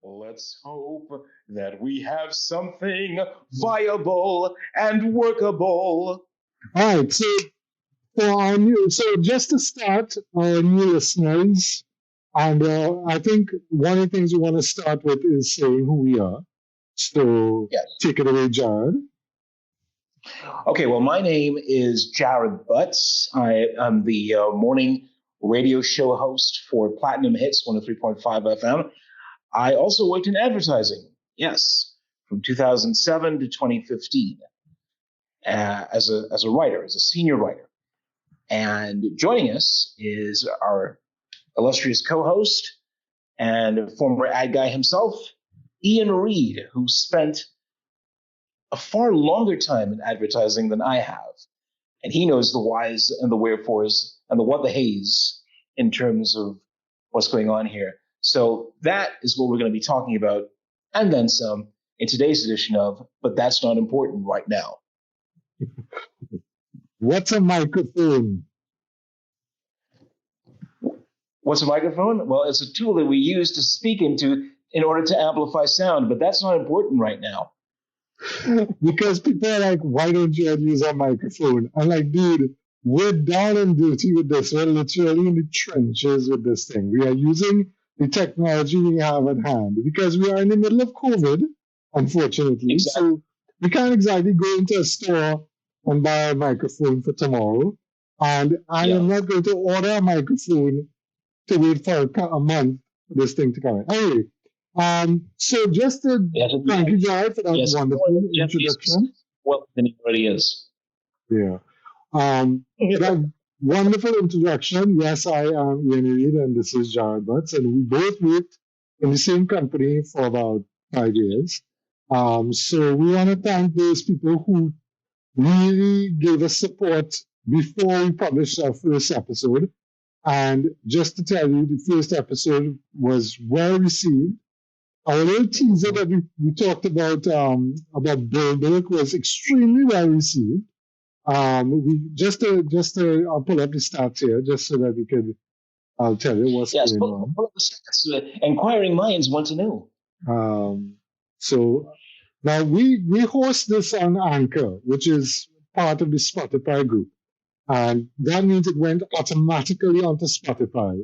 Let's hope that we have something viable and workable. All right, so so just to start, our new listeners, and I think one of the things we want to start with is saying who we are. So Yes. take it away, Jared. Okay, well, my name is Jarrod Butts. I am the morning radio show host for Platinum Hits 103.5 FM. I also worked in advertising, yes, from 2007 to 2015 as a writer, as a senior writer. And joining us is our illustrious co-host and former ad guy himself, Ian Reed, who spent a far longer time in advertising than I have. And he knows the whys and the wherefores and the what the haze in terms of what's going on here. So that is what we're going to be talking about, and then some, in today's edition of But That's Not Important Right Now. What's a microphone? What's a microphone? Well, it's a tool that we use to speak into in order to amplify sound, but that's not important right now. Because people are like, why don't you use a microphone? I'm like, dude, we're down and dirty with this. We're literally in the trenches with this thing. We are using the technology we have at hand because we are in the middle of COVID, unfortunately. Exactly. So we can't exactly go into a store and buy a microphone for tomorrow. And I am not going to order a microphone to wait for a month for this thing to come in. Anyway, so just to thank you, Jared, for that wonderful introduction. Well, then it already is. Yeah. That wonderful introduction. Yes, I am Ian Reed, and this is Jarrod Butts, and we both worked in the same company for about 5 years. So we want to thank those people who really gave us support before we published our first episode. And just to tell you, the first episode was well received. Our little teaser that we talked about burp was extremely well received. We I'll pull up the stats here just so that we could I'll tell you what's going on. Pull up the stats. Inquiring minds want to know. So now we host this on Anchor, which is part of the Spotify group. And that means it went automatically onto Spotify.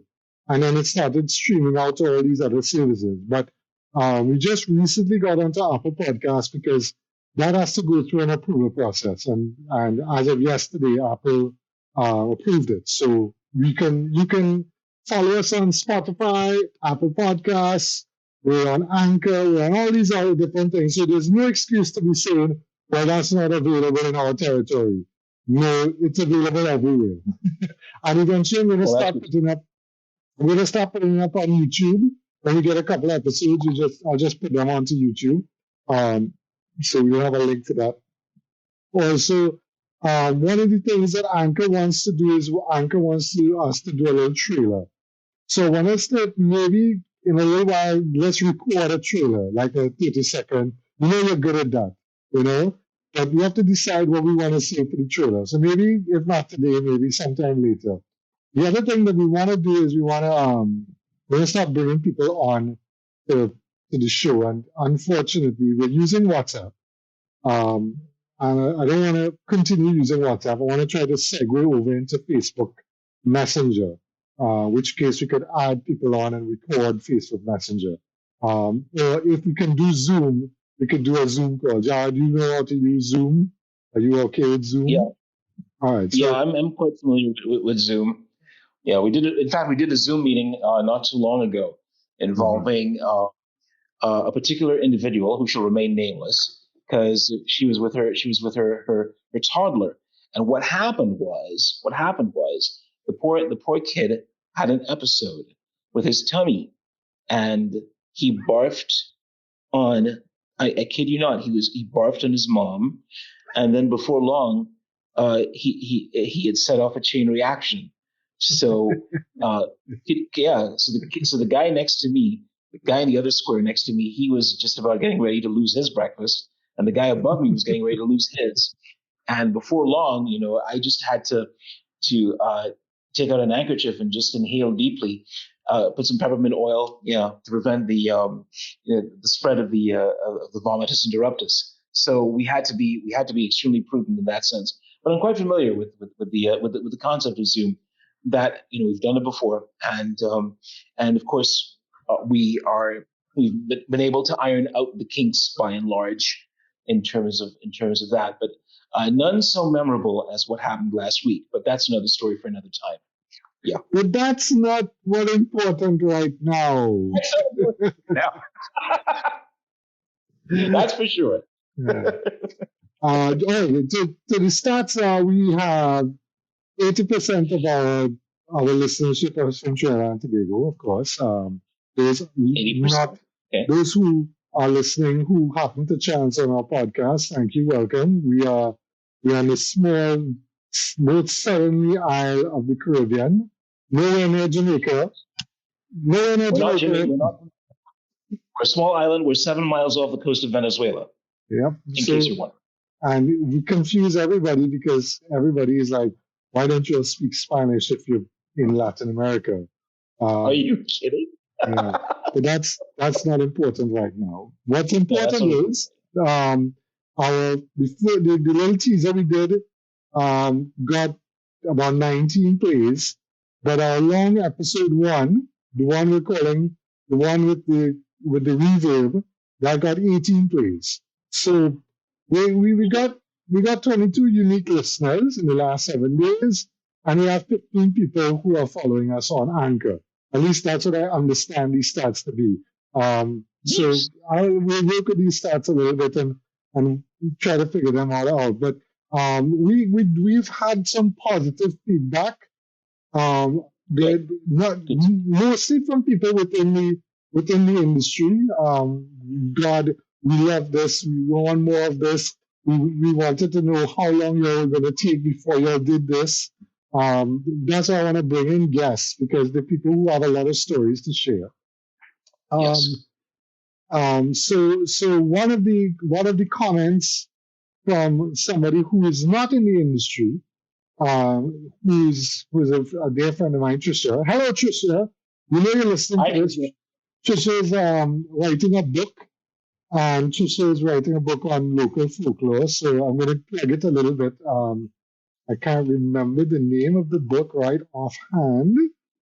And then it started streaming out to all these other services. But we just recently got onto Apple Podcasts because that has to go through an approval process. And as of yesterday, Apple approved it. So you can follow us on Spotify, Apple Podcasts, we're on Anchor, we're on all these other different things. So there's no excuse to be saying, well, that's not available in our territory. No, it's available everywhere. And eventually we're gonna start putting up on YouTube. When we get a couple episodes, I'll just put them onto YouTube. So we'll have a link to that. Also, one of the things that Anchor wants to do is Anchor wants us to do a little trailer. So when it's that maybe in a little while, let's record a trailer, like a 30-second. You know you're good at that, you know? But we have to decide what we want to say for the trailer. So maybe, if not today, maybe sometime later. The other thing that we want to do is we're going to start bringing people on to the show. And unfortunately, we're using WhatsApp. And I don't want to continue using WhatsApp. I want to try to segue over into Facebook Messenger, which case we could add people on and record Facebook Messenger. Or if we can do Zoom, we could do a Zoom call. Jared, do you know how to use Zoom? Are you okay with Zoom? Yeah. All right. So, yeah, I'm quite familiar with Zoom. Yeah, we did. In fact, we did a Zoom meeting not too long ago involving a particular individual who shall remain nameless because she was with her toddler. And what happened was the poor kid had an episode with his tummy, and he barfed on. I kid you not. He barfed on his mom, and then before long, he had set off a chain reaction. So So the guy next to me, the guy in the other square next to me, he was just about getting ready to lose his breakfast, and the guy above me was getting ready to lose his. And before long, I just had to take out an handkerchief and just inhale deeply. put some peppermint oil, to prevent the spread of the vomitus interruptus. So we had to be extremely prudent in that sense. But I'm quite familiar with the concept of Zoom. That we've done it before, and of course we've been able to iron out the kinks by and large in terms of that. But none so memorable as what happened last week. But that's another story for another time. Yeah. But that's not what's important right now. That's for sure. Yeah. To the stats, we have 80% of our listenership is from Trinidad and Tobago, of course. Those 80%. Okay. Those who are listening who happen to chance on our podcast, thank you, welcome. We are in a small, most southerly isle of the Caribbean, nowhere near Jamaica. We're not Jamaica. We're a small island. We're 7 miles off the coast of Venezuela. Yep. In case you're wondering. And we confuse everybody because everybody is like, why don't you speak Spanish if you're in Latin America? Are you kidding? Yeah. But that's not important right now. What's important is the little teaser we did got about 19 plays, but our long episode 1, the one we're calling the one with the reverb, that got 18 plays. So we got 22 unique listeners in the last 7 days, and we have 15 people who are following us on Anchor. At least that's what I understand these stats to be. So we'll look at these stats a little bit and try to figure them all out. But we've had some positive feedback. Mostly from people within the industry. God, we love this. We want more of this. We wanted to know how long you were going to take before you did this. That's why I want to bring in guests, because the people who have a lot of stories to share. Yes. So one of the comments from somebody who is not in the industry, who's a dear friend of mine, Trisha. Hello, Trisha. You know you're listening to this. Trisha is writing a book. And Trisha is writing a book on local folklore, so I'm going to plug it a little bit. I can't remember the name of the book right offhand.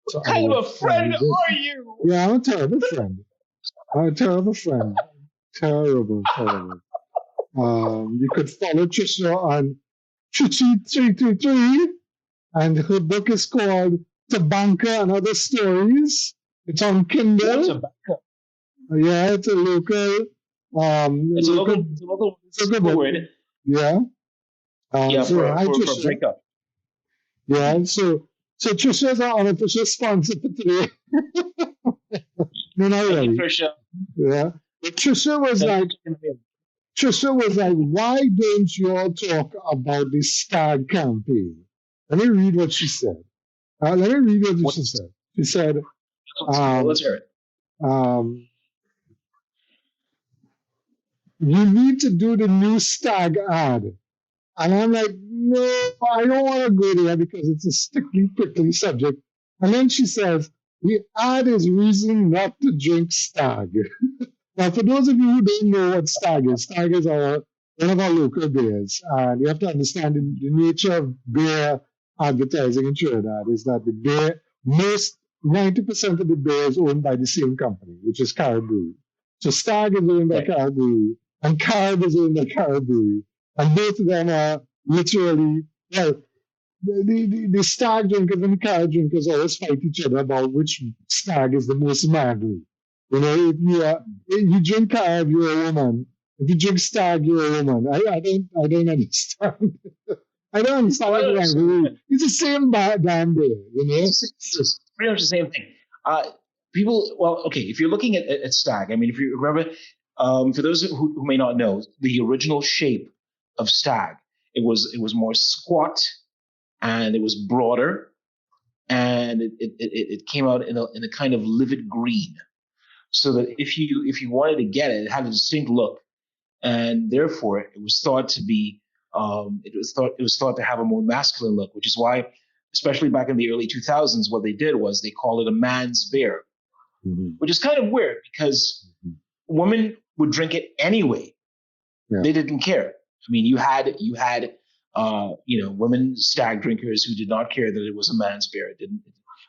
So what kind of a friend are you? Yeah, I'm a terrible friend. Terrible. You could follow Trisha on Chichi333, and her book is called Tabanka and Other Stories. It's on Kindle. Yeah, it's a local. It's a local word. Yeah. For a breakup. Yeah. So Trisha is our unofficial sponsor for today. No, not really. Trisha. Yeah. But Trisha was like, why don't you all talk about the stag campaign? Let me read what she said. She said. She said, let's hear it. You need to do the new stag ad. And I'm like, no, I don't want to go there because it's a sticky, prickly subject. And then she says, the ad is reason not to drink stag. Now, for those of you who don't know what stag is one of our local beers. And you have to understand the nature of beer advertising in Trinidad is that the beer, 90% of the beer is owned by the same company, which is Caribou. So Stag is owned by Caribou, and Carib is owned by Caribou. And both of them are literally, the stag drinkers and the Carib drinkers always fight each other about which stag is the most manly. You know, if you drink Carib, you're a woman. If you drink stag, you're a woman. I don't understand. I don't understand. It's the same damn beer, you know? It's pretty much the same thing. If you're looking at stag, I mean, if you remember, for those who may not know, the original shape of stag, it was more squat, and it was broader, and it came out in a kind of livid green, so that if you wanted to get it had a distinct look, and therefore it was thought to be it was thought to have a more masculine look, which is why especially back in the early 2000s, what they did was they called it a man's beer, which is kind of weird because women would drink it anyway. Yeah. They didn't care. I mean, you had women stag drinkers who did not care that it was a man's beer. It didn't,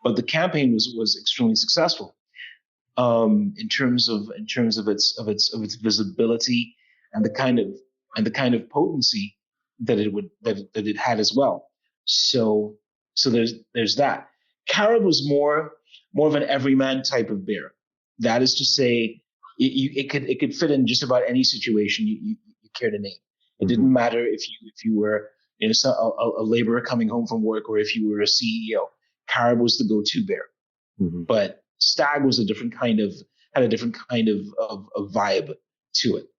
but the campaign was extremely successful in terms of its visibility and the kind of potency that it had as well. So there's that. Carob was more of an everyman type of beer. That is to say, it could fit in just about any situation you care to name. It didn't matter if you were a laborer coming home from work or if you were a CEO. Carob was the go-to beer. But Stag was had a different kind of vibe to it.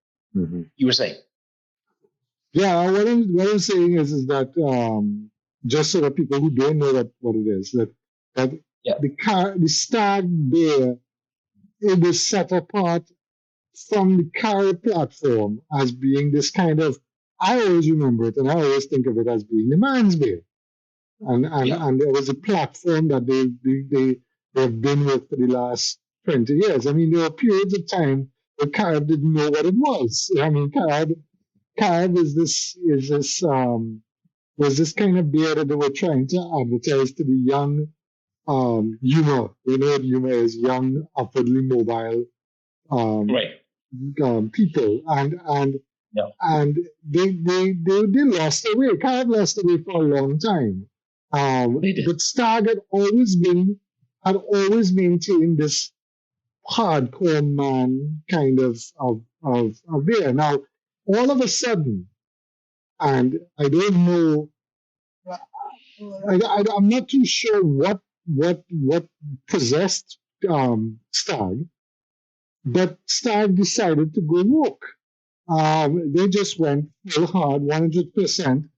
You were saying? Yeah, what I'm saying is that just so that people who don't know what it is, that the Stag beer, it was set apart from the Carob platform as being this kind of, I always remember it and I always think of it as being the man's beer. And there was a platform that they've been with for the last 20 years. I mean, there were periods of time where Carob didn't know what it was. I mean, Carob was this kind of beer that they were trying to advertise to the young humor. You know what humor is? Young, upwardly mobile people. And they lost their way. Carob lost their way for a long time. But Stag had always maintained this hardcore man kind of beer. Now, all of a sudden, and I don't know, I'm not too sure what possessed Stag, but Stag decided to go woke. They just went full hard, 100%.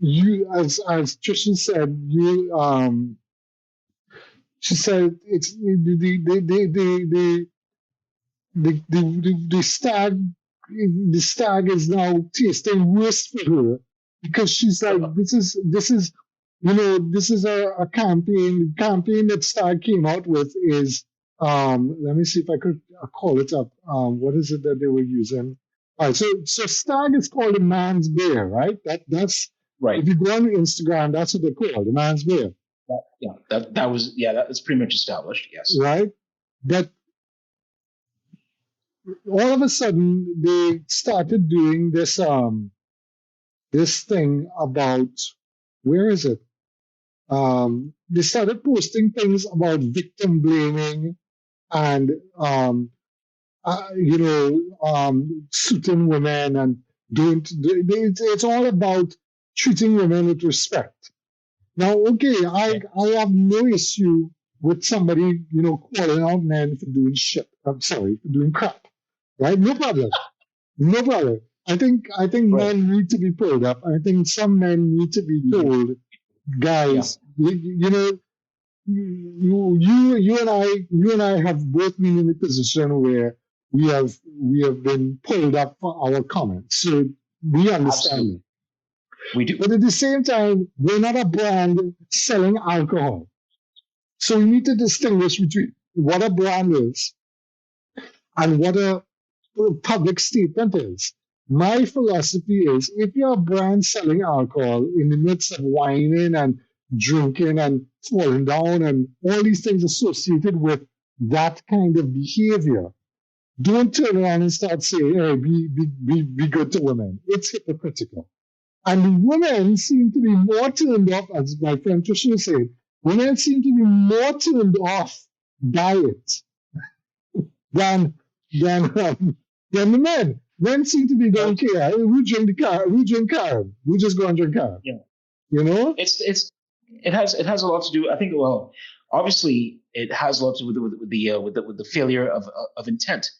You, as Trisha said, she said it's the stag is now tasting worse for her because she's like, this is a campaign that Stag came out with is let me see if I could call it up. What is it that they were using? All right, so Stag is called a man's beer, right? That's right. If you go on Instagram, that's what they call the man's beer. That's pretty much established. Yes. Right, but all of a sudden they started doing this thing about, where is it? They started posting things about victim blaming and suiting women and it's all about treating women with respect. Now, okay, I have no issue with somebody, calling out men for doing shit. I'm sorry, for doing crap. Right? No problem. No problem. I think men need to be pulled up. I think some men need to be told, guys, you and I have both been in a position where we have been pulled up for our comments. So we understand it. We do. But at the same time, we're not a brand selling alcohol. So we need to distinguish between what a brand is and what a public statement is. My philosophy is, if you're a brand selling alcohol in the midst of whining and drinking and falling down and all these things associated with that kind of behavior, don't turn around and start saying, hey, be good to women. It's hypocritical. And the women seem to be more turned off, as my friend Trisha said, women seem to be more turned off by it than the men. Men seem to be don't care. We drink Carob. We just go and drink Carob. Yeah. It has a lot to do. I think, well, obviously it has a lot to do with the failure of intent.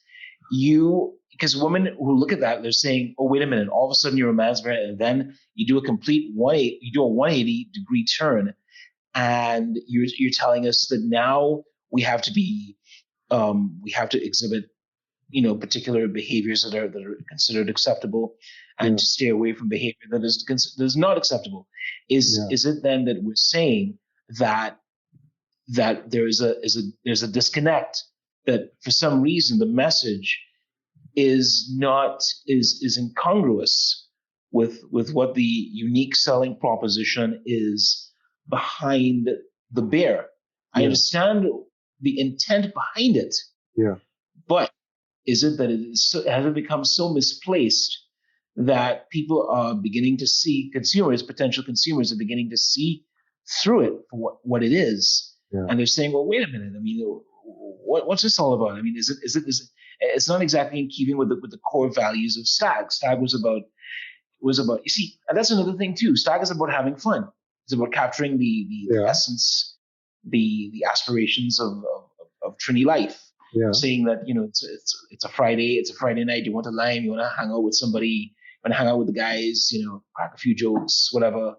Because women who look at that, they're saying, oh, wait a minute, all of a sudden you're a man's man, and then you do a 180 degree turn, and you're telling us that now we have to exhibit, particular behaviors that are considered acceptable. and to stay away from behavior that is not acceptable. Is it then that we're saying that there's a disconnect, that for some reason the message is incongruous with what the unique selling proposition is behind the beer? I understand the intent behind it. Yeah. But is it that has it become so misplaced that people are beginning to see, potential consumers are beginning to see through it for what it is, and they're saying, well, wait a minute. I mean, what's this all about? I mean, is it? It's not exactly in keeping with the core values of Stag. Stag was about, you see, and that's another thing too. Stag is about having fun. It's about capturing the essence, the aspirations of Trini life. Yeah. Saying that, it's a Friday night, you want to lime, you want to hang out with somebody, you want to hang out with the guys, crack a few jokes, whatever,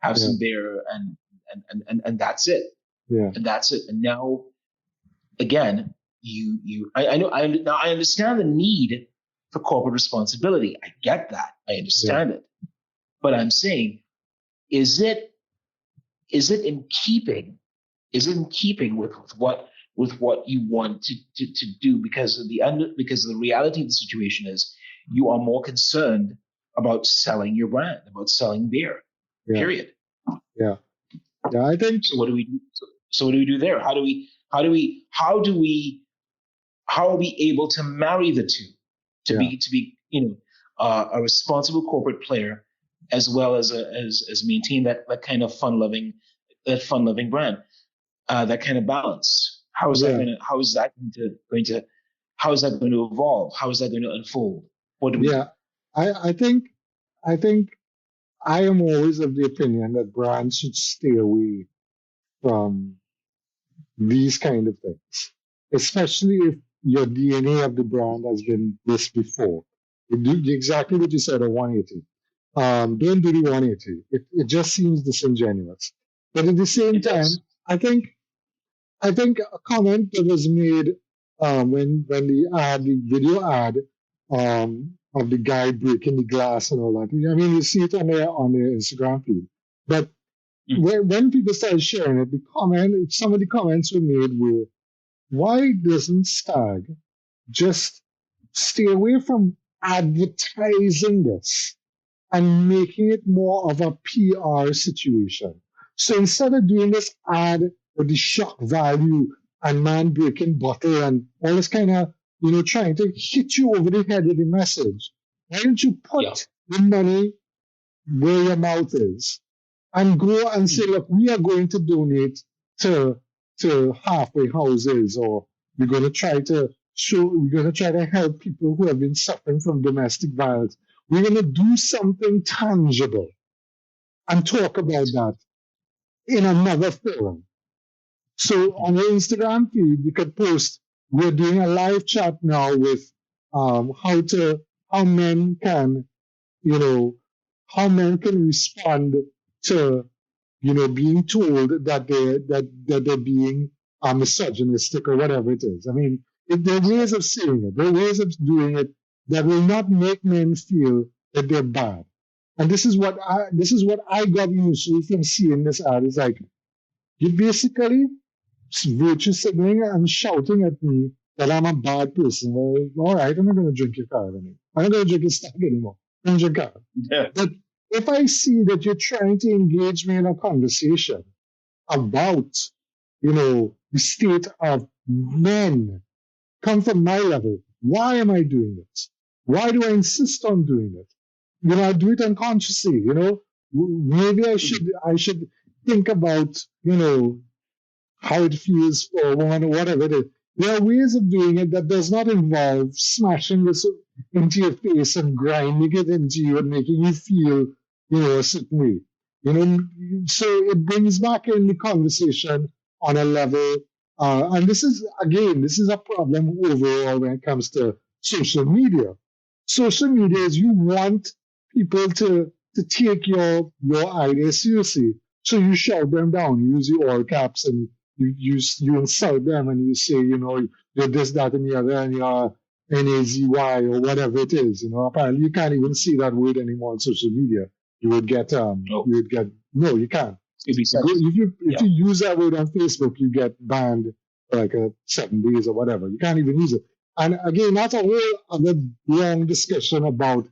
have some beer, and that's it. Yeah. And that's it. And now, again, I understand the need for corporate responsibility. I get that. I understand it. But I'm saying, is it in keeping with what you want to do, because of the reality of the situation is you are more concerned about selling your brand, about selling beer. Period. Yeah. Yeah, I think so. What do we do? So what do we do there? How are we able to marry the two to be a responsible corporate player, as well as maintain that kind of fun loving brand, that kind of balance? How is that going to evolve? How is that going to unfold? What do we do? I think I am always of the opinion that brands should stay away from these kind of things, especially if your DNA of the brand has been this before. You do exactly what you said, a 180. Don't do the 180. It just seems disingenuous. But at the same time, I think a comment that was made when the video ad of the guy breaking the glass and all that. I mean, you see it on their Instagram feed. But when people started sharing it, some of the comments were made were, why doesn't Stag just stay away from advertising this and making it more of a PR situation? So instead of doing this ad with the shock value and man breaking bottle and all this kind of, trying to hit you over the head with the message, why don't you put the money where your mouth is and go and say, look, we are going to donate to halfway houses, or we're going to try to help people who have been suffering from domestic violence. We're going to do something tangible and talk about that in another forum. So on your Instagram feed, you could post, we're doing a live chat now with how men can respond to, being told that they're being misogynistic or whatever it is. I mean, there are ways of saying it. There are ways of doing it that will not make men feel that they're bad. And this is what I got initially from seeing this ad. It's like, you basically virtue signaling and shouting at me that I'm a bad person. Well, all right, I'm not going to drink your card anymore. I'm not going to drink your Stag anymore. I'm going to drink card. Yeah. But if I see that you're trying to engage me in a conversation about, the state of men, come from my level, why am I doing this? Why do I insist on doing it? I do it unconsciously. Maybe I should think about, how it feels for a woman or whatever it is. There are ways of doing it that does not involve smashing this into your face and grinding it into you and making you feel, a certain way. So it brings back in the conversation on a level, and this is a problem overall when it comes to social media. Social media is you want people to take your ideas seriously. So you shout them down, you use your all caps, and you insult them, and you say, you're this, that, and the other, and you're Nazy or whatever it is. Apparently you can't even see that word anymore on social media. You would get no, you can't. It'd be If you use that word on Facebook, you get banned for like 7 days or whatever. You can't even use it. And again, that's a whole other long discussion about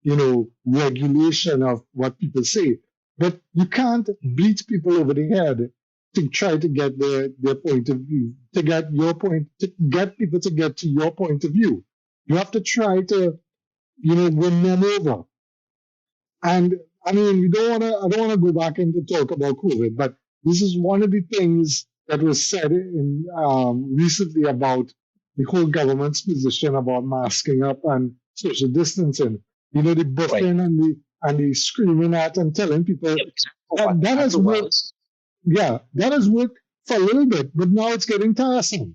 regulation of what people say. But you can't beat people over the head to try to get their point of view, to get people to get to your point of view. You have to try to, win them over. And I mean, I don't want to go back into talk about COVID, but this is one of the things that was said in recently about the whole government's position about masking up and social distancing. The buffing and the screaming at and telling people that has worked. Yeah, that has worked for a little bit, but now it's getting tiresome.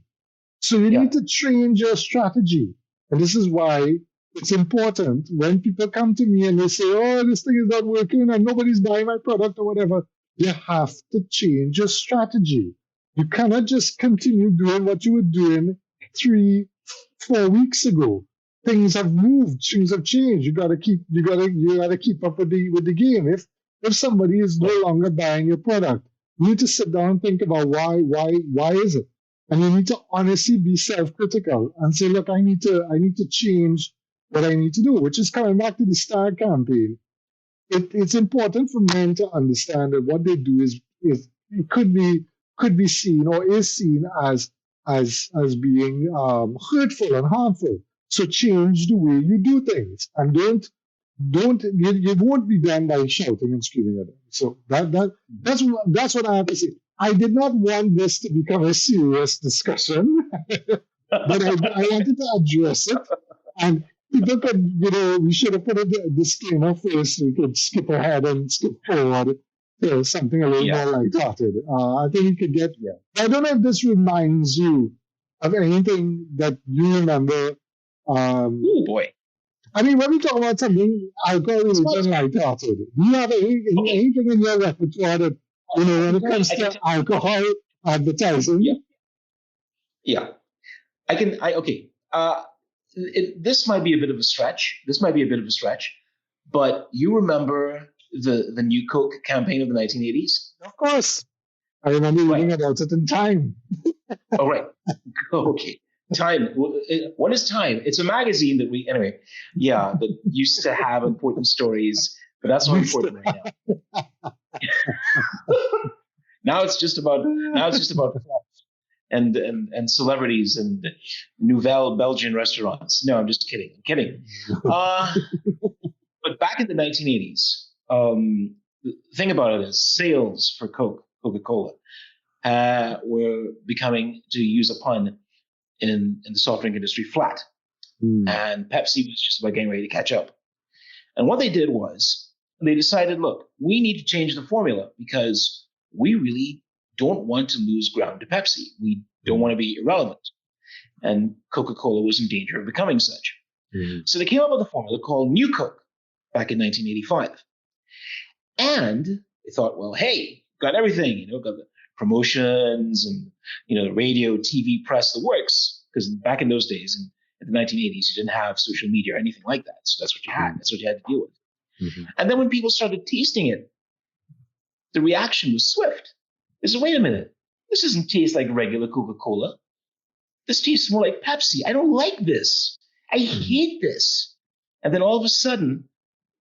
So you need to change your strategy. And this is why it's important when people come to me and they say, oh, this thing is not working and nobody's buying my product or whatever, you have to change your strategy. You cannot just continue doing what you were doing 3-4 weeks ago. Things have moved, things have changed. You gotta keep up with the game. If somebody is no longer buying your product, you need to sit down and think about why is it? And you need to honestly be self-critical and say, look, I need to change what I need to do, which is coming back to the STAR campaign. It's important for men to understand that what they do is it could be seen or is seen as being hurtful and harmful. So change the way you do things, and you won't be done by shouting and screaming at them. So that's what I have to say. I did not want this to become a serious discussion, but I wanted to address it. And people could, we should have put a disclaimer first. We could skip ahead and skip forward to something a little more lighthearted. I think we could get. I don't know if this reminds you of anything that you remember. Oh boy. I mean, when we talk about something alcohol-related and lighthearted, do you have anything in your repertoire that, when it comes to alcohol advertising? Yeah. Okay. This might be a bit of a stretch. But you remember the New Coke campaign of the 1980s? Of course. I remember reading about it in Time. Oh, right. Okay. Time. What is Time? It's a magazine that that used to have important stories, but that's not important right now. Now it's just about and celebrities and Nouvelle Belgian restaurants. No, I'm just kidding. But back in the 1980s, the thing about it is sales for Coca-Cola, were becoming, to use a pun, in the soft drink industry, flat. And Pepsi was just about getting ready to catch up. And what they did was they decided, look, we need to change the formula because we really don't want to lose ground to Pepsi. We don't want to be irrelevant. And Coca-Cola was in danger of becoming such. So they came up with a formula called New Coke back in 1985. And they thought, well, hey, got everything, got the promotions and, the radio, TV, press, the works. Because back in those days, in the 1980s, you didn't have social media or anything like that. So that's what you had. That's what you had to deal with. And then when people started tasting it, the reaction was swift. They said, wait a minute. This doesn't taste like regular Coca-Cola. This tastes more like Pepsi. I don't like this. I hate this. And then all of a sudden,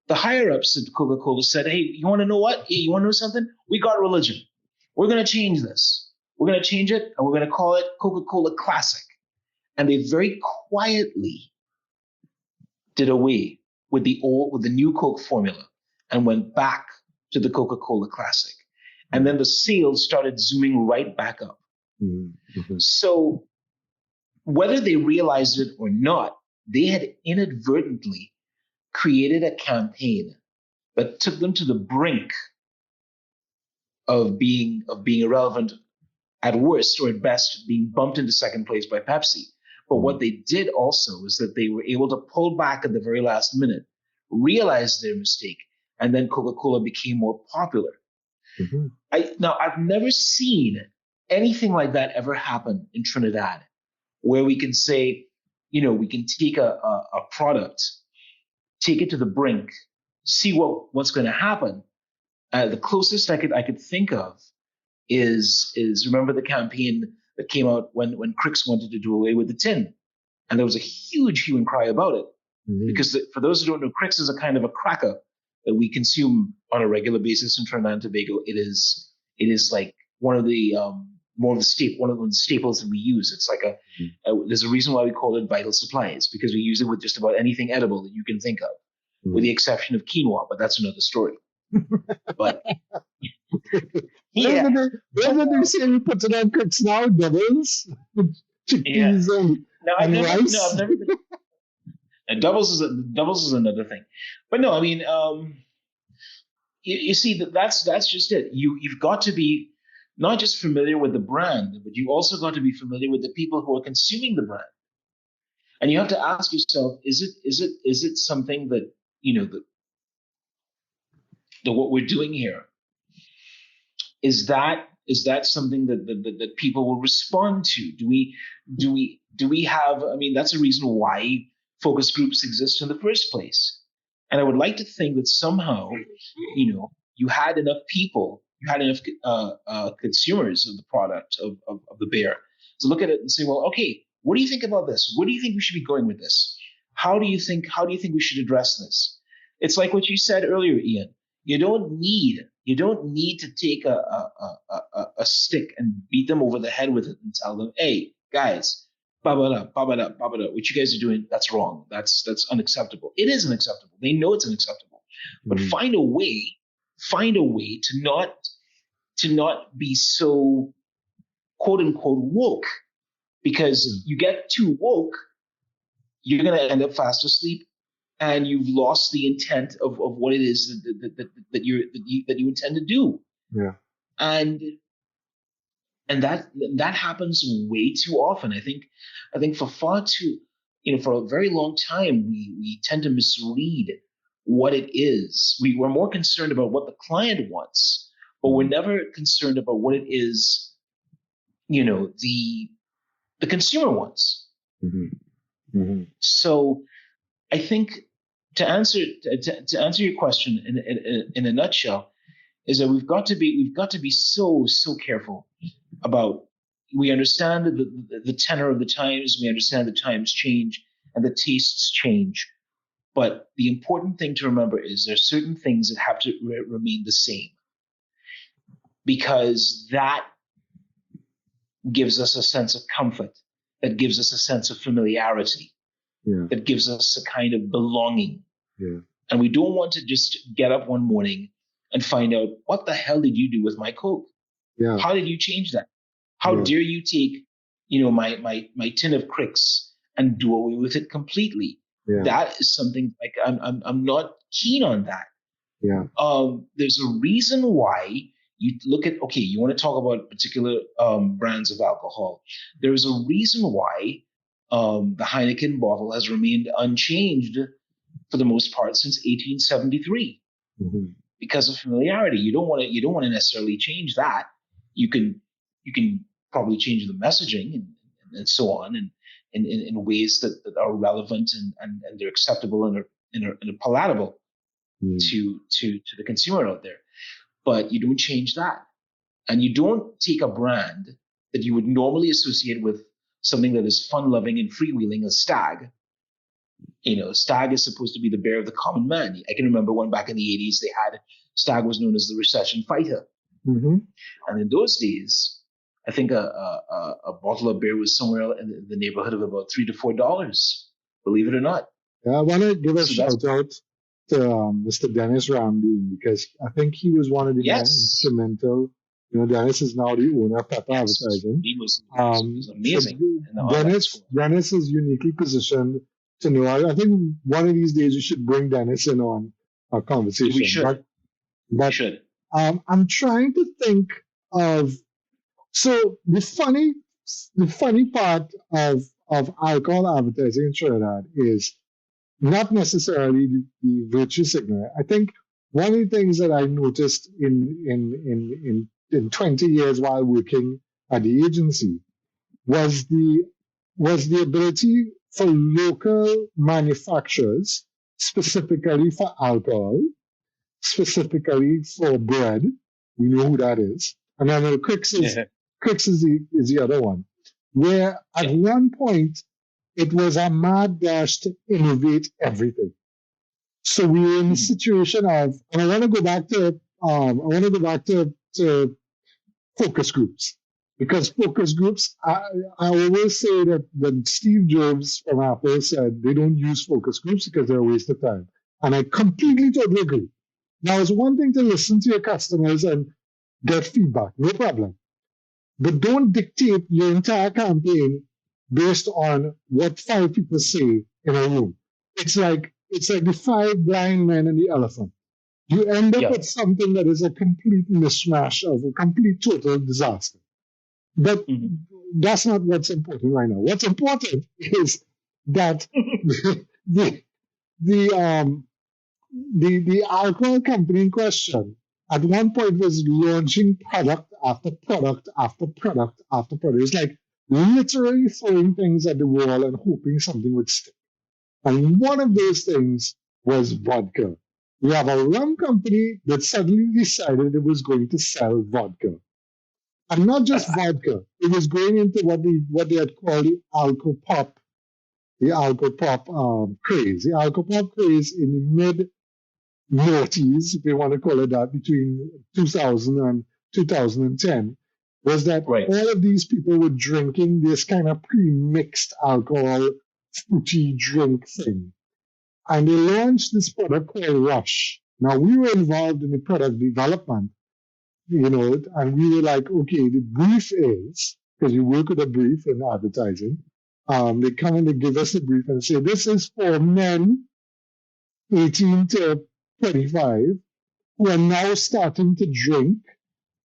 the higher-ups at Coca-Cola said, hey, you want to know what? Hey, you want to know something? We got religion. We're going to change this. We're going to change it, and we're going to call it Coca-Cola Classic. And they very quietly did away with the new Coke formula and went back to the Coca-Cola Classic. And then the sales started zooming right back up. So whether they realized it or not, they had inadvertently created a campaign that took them to the brink of being irrelevant at worst, or at best being bumped into second place by Pepsi. But what they did also is that they were able to pull back at the very last minute, realize their mistake, and then Coca-Cola became more popular. I've never seen anything like that ever happen in Trinidad, where we can say, we can take a product, take it to the brink, see what's going to happen. The closest I could think of is remember the campaign that came out when CRIX wanted to do away with the tin, and there was a huge hue and cry about it. Mm-hmm. Because for those who don't know, CRIX is a kind of a cracker that we consume on a regular basis in Trinidad and Tobago. It is like one of the one of the staples that we use. It's like there's a reason why we call it vital supplies, because we use it with just about anything edible that you can think of, with the exception of quinoa, but that's another story. But yeah, where they say you put it on CRIX now? Doubles, chickpeas, and rice. No, I've never been. And doubles is another thing, but no, I mean, you see that's just it. You've got to be not just familiar with the brand, but you also got to be familiar with the people who are consuming the brand, and you have to ask yourself: is it something that that what we're doing here is that something that people will respond to? Do we have? I mean, that's a reason why focus groups exist in the first place. And I would like to think that somehow, you had enough people, you had enough consumers of the product of the beer to look at it and say, well, okay, what do you think about this? Where do you think we should be going with this? How do you think we should address this? It's like what you said earlier, Ian. You don't need to take a stick and beat them over the head with it and tell them, hey, guys, what you guys are doing, that's wrong. That's unacceptable. It is unacceptable. They know it's unacceptable. But find a way to not be so quote unquote woke, because you get too woke, you're gonna end up fast asleep, and you've lost the intent of what it is that you intend to do. Yeah. And that happens way too often. I think for for a very long time, we tend to misread what it is. We're more concerned about what the client wants, but we're never concerned about what it is, the consumer wants. Mm-hmm. Mm-hmm. So I think to answer your question in a nutshell is that we've got to be so careful about. We understand the tenor of the times. We understand the times change and the tastes change. But the important thing to remember is there are certain things that have to remain the same, because that gives us a sense of comfort, that gives us a sense of familiarity, that gives us a kind of belonging. Yeah. And we don't want to just get up one morning and find out, what the hell did you do with my Coke? Yeah. How did you change that? How dare you take, my tin of CRIX and do away with it completely? Yeah. That is something like I'm not keen on that. Yeah. There's a reason why you look at, you want to talk about particular brands of alcohol. There's a reason why the Heineken bottle has remained unchanged for the most part since 1873, because of familiarity. You don't want to necessarily change that. You can probably change the messaging and so on, and in ways that are relevant and they're acceptable and are palatable to the consumer out there. But you don't change that, and you don't take a brand that you would normally associate with something that is fun-loving and freewheeling as Stag. Stag is supposed to be the bear of the common man. I can remember when back in the 80s Stag was known as the recession fighter. Mm-hmm. And in those days, I think a bottle of beer was somewhere in the neighborhood of about $3 to $4, believe it or not. Yeah, I want to give a shout out to Mr. Dennis Ramby, because I think he was one of the more instrumental. Dennis is now the owner of Pepper Advertising. He was amazing. So Dennis is uniquely positioned to know. I think one of these days we should bring Dennis in on a conversation. We should. We should. I'm trying to think of. So the funny part of alcohol advertising in Trinidad is not necessarily the virtue signaling. I think one of the things that I noticed in 20 years while working at the agency was the ability for local manufacturers, specifically for alcohol, specifically for bread. We know who that is. And then CRIX is the other one, where at one point it was a mad dash to innovate everything. So we were in a situation of, and I want to go back to focus groups, because focus groups, I always say that Steve Jobs from Apple said they don't use focus groups because they're a waste of time. And I completely totally agree. Now, it's one thing to listen to your customers and get feedback, no problem. But don't dictate your entire campaign based on what 5 people say in a room. It's like the 5 blind men and the elephant. You end up with something that is a complete mishmash of a complete total disaster. But that's not what's important right now. What's important is that the alcohol company in question at one point was launching product after product after product after product. It's like literally throwing things at the wall and hoping something would stick. And one of those things was vodka. We have a rum company that suddenly decided it was going to sell vodka. And not just vodka. It was going into what they had called the alcopop craze. The alcopop craze in the mid-noughties, if you want to call it that, between 2000 and 2010, was that all of these people were drinking this kind of pre-mixed alcohol fruity drink thing. And they launched this product called Rush. Now, we were involved in the product development, and we were like, okay, the brief is, because you work with a brief in advertising, they come and they give us a brief and say, this is for men 18 to 25 who are now starting to drink.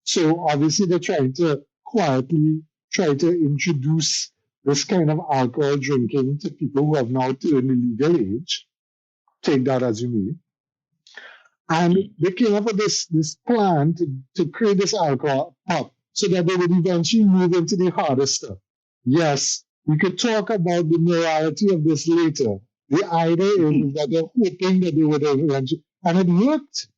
So obviously they're trying to quietly try to introduce this kind of alcohol drinking to people who have now turned the legal age. Take that as you may. And they came up with this plan to create this alcohol pop so that they would eventually move into the harder stuff. Yes, we could talk about the morality of this later. The idea is that they're hoping that they would eventually, and it worked.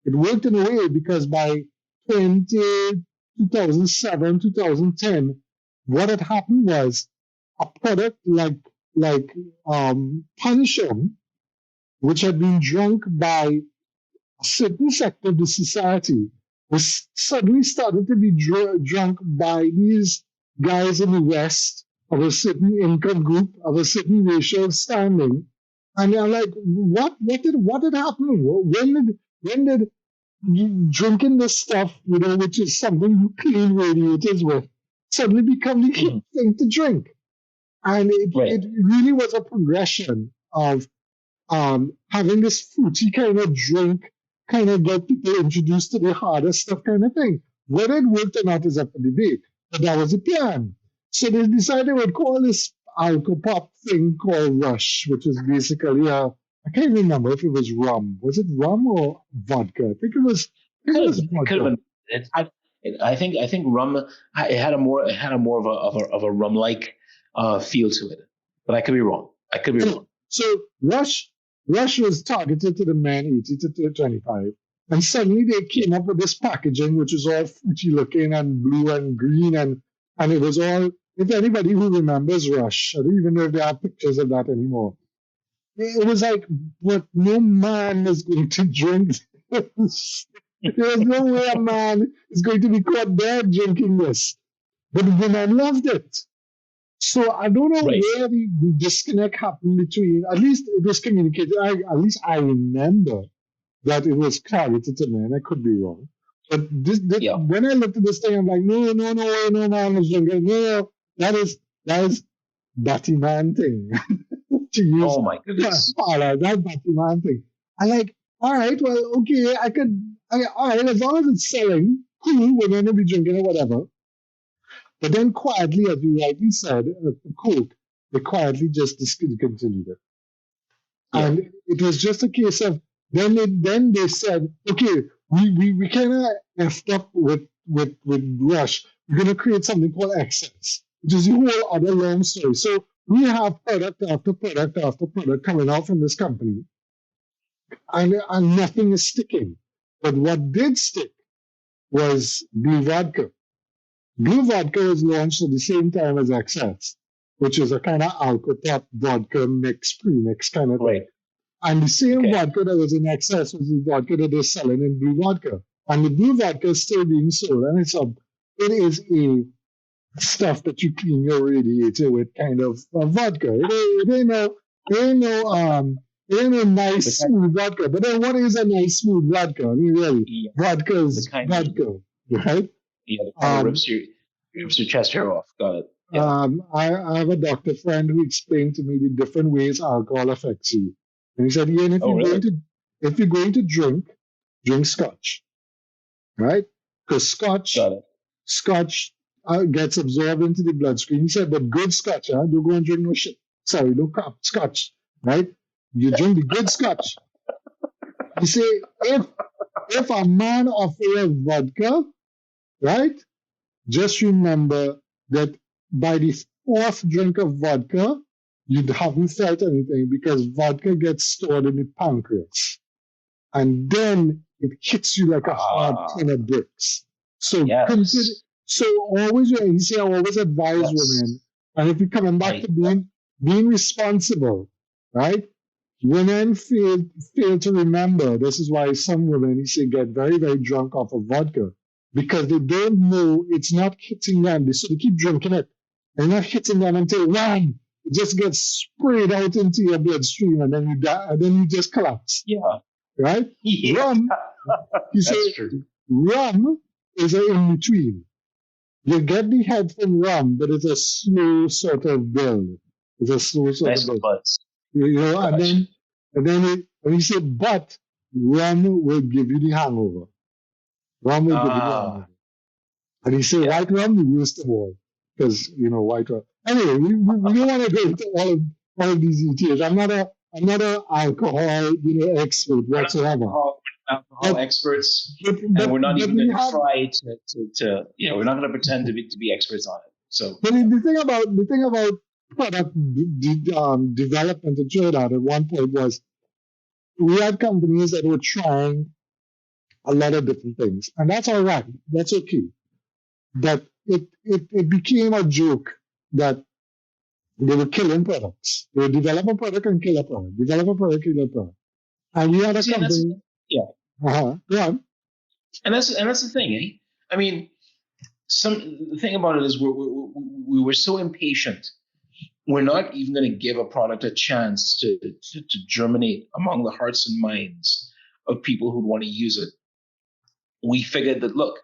It worked in a way because by 2007, 2010, what had happened was a product like Punishum, which had been drunk by a certain sector of the society, was suddenly started to be drunk by these guys in the West of a certain income group, of a certain racial standing. And they're like, what did happen? When did drinking this stuff, which is something you clean radiators with, suddenly become the hip thing to drink? And it really was a progression of having this fruity kind of drink, kind of get people introduced to the harder stuff kind of thing. Whether it worked or not is up for debate, but that was the plan. So they decided they would call this alcopop thing called Rush, which is basically I can't remember if it was rum. Was it rum or vodka? I think it was vodka. Could have been. I think rum. It had a more of a rum-like feel to it, but I could be wrong. So Rush was targeted to the men 80 to 25, and suddenly they came up with this packaging which was all fruity looking and blue and green, and it was all. If anybody who remembers Rush, I don't even know if they have pictures of that anymore. It was like, what no man is going to drink. There's no way a man is going to be caught dead drinking this. But the women loved it. So I don't know where the disconnect happened between, at least it was communicated, at least I remember that it was targeted to men. I could be wrong. But when I looked at this thing, I'm like, no man is drinking. No, that is Batty Man thing. To use oh my goodness. That Batty Man thing. I'm like, all right, well, okay, all right, as long as it's selling, cool, we're going to be drinking or whatever. But then quietly, as you rightly said, Coke, they quietly just discontinued it. Yeah. And it was just a case of, then they said, okay, we kind of effed up with Rush. We're going to create something called Excess, which is a whole other long story. So we have product after product after product coming out from this company, and nothing is sticking. But what did stick was blue vodka. Blue vodka was launched at the same time as XS, which is a kind of alcohol vodka mix, premix kind of thing. Right. And the same Okay. vodka that was in XS was the vodka that they're selling in blue vodka. And the blue vodka is still being sold. And it is a stuff that you clean your radiator with kind of vodka. It ain't no nice smooth vodka. But then what is a nice smooth vodka? I mean, really, Yeah. vodka is vodka, right? Yeah, the kind of rips your chest hair off. Got it. Yeah. I have a doctor friend who explained to me the different ways alcohol affects you. And he said, Ian, if you're going to drink scotch, right? Because scotch gets absorbed into the bloodstream. He said, but good scotch, don't go and drink no shit. Sorry, no crap, scotch, right? You drink the good scotch. You say, if a man offers vodka, right? Just remember that by the fourth drink of vodka, you haven't felt anything because vodka gets stored in the pancreas. And then it hits you like a hard ton of bricks. So always, you say, I always advise women, and if you're coming back to being responsible, right? Women fail to remember. This is why some women, you say, get very, very drunk off of vodka because they don't know it's not hitting them. So they keep drinking it and not hitting them until wham, it just gets sprayed out into your bloodstream and then you die, and then you just collapse. Yeah. Right? Yeah. Rum, you say, rum is an in-between. You get the head from rum, but it's a slow sort of build. It's a slow sort of build. Buzz. And then you say, but rum will give you the hangover. Rum will give you the hangover. And you say, white rum, the worst of all. Because, white rum. Anyway, we don't want to go into all of these details. I'm not an alcohol, expert whatsoever. Alcohol experts, and we're not even going to try to we're not going to pretend to be experts on it. So, but the thing about product development and trade out at one point was we had companies that were trying a lot of different things, and that's all right, that's okay. But it became a joke that they were killing products. They would develop a product and kill a product. Develop a product, kill a product. And we had a company. Yeah. And that's the thing, eh? I mean, the thing about it is we were so impatient. We're not even going to give a product a chance to germinate among the hearts and minds of people who want to use it. We figured that, look,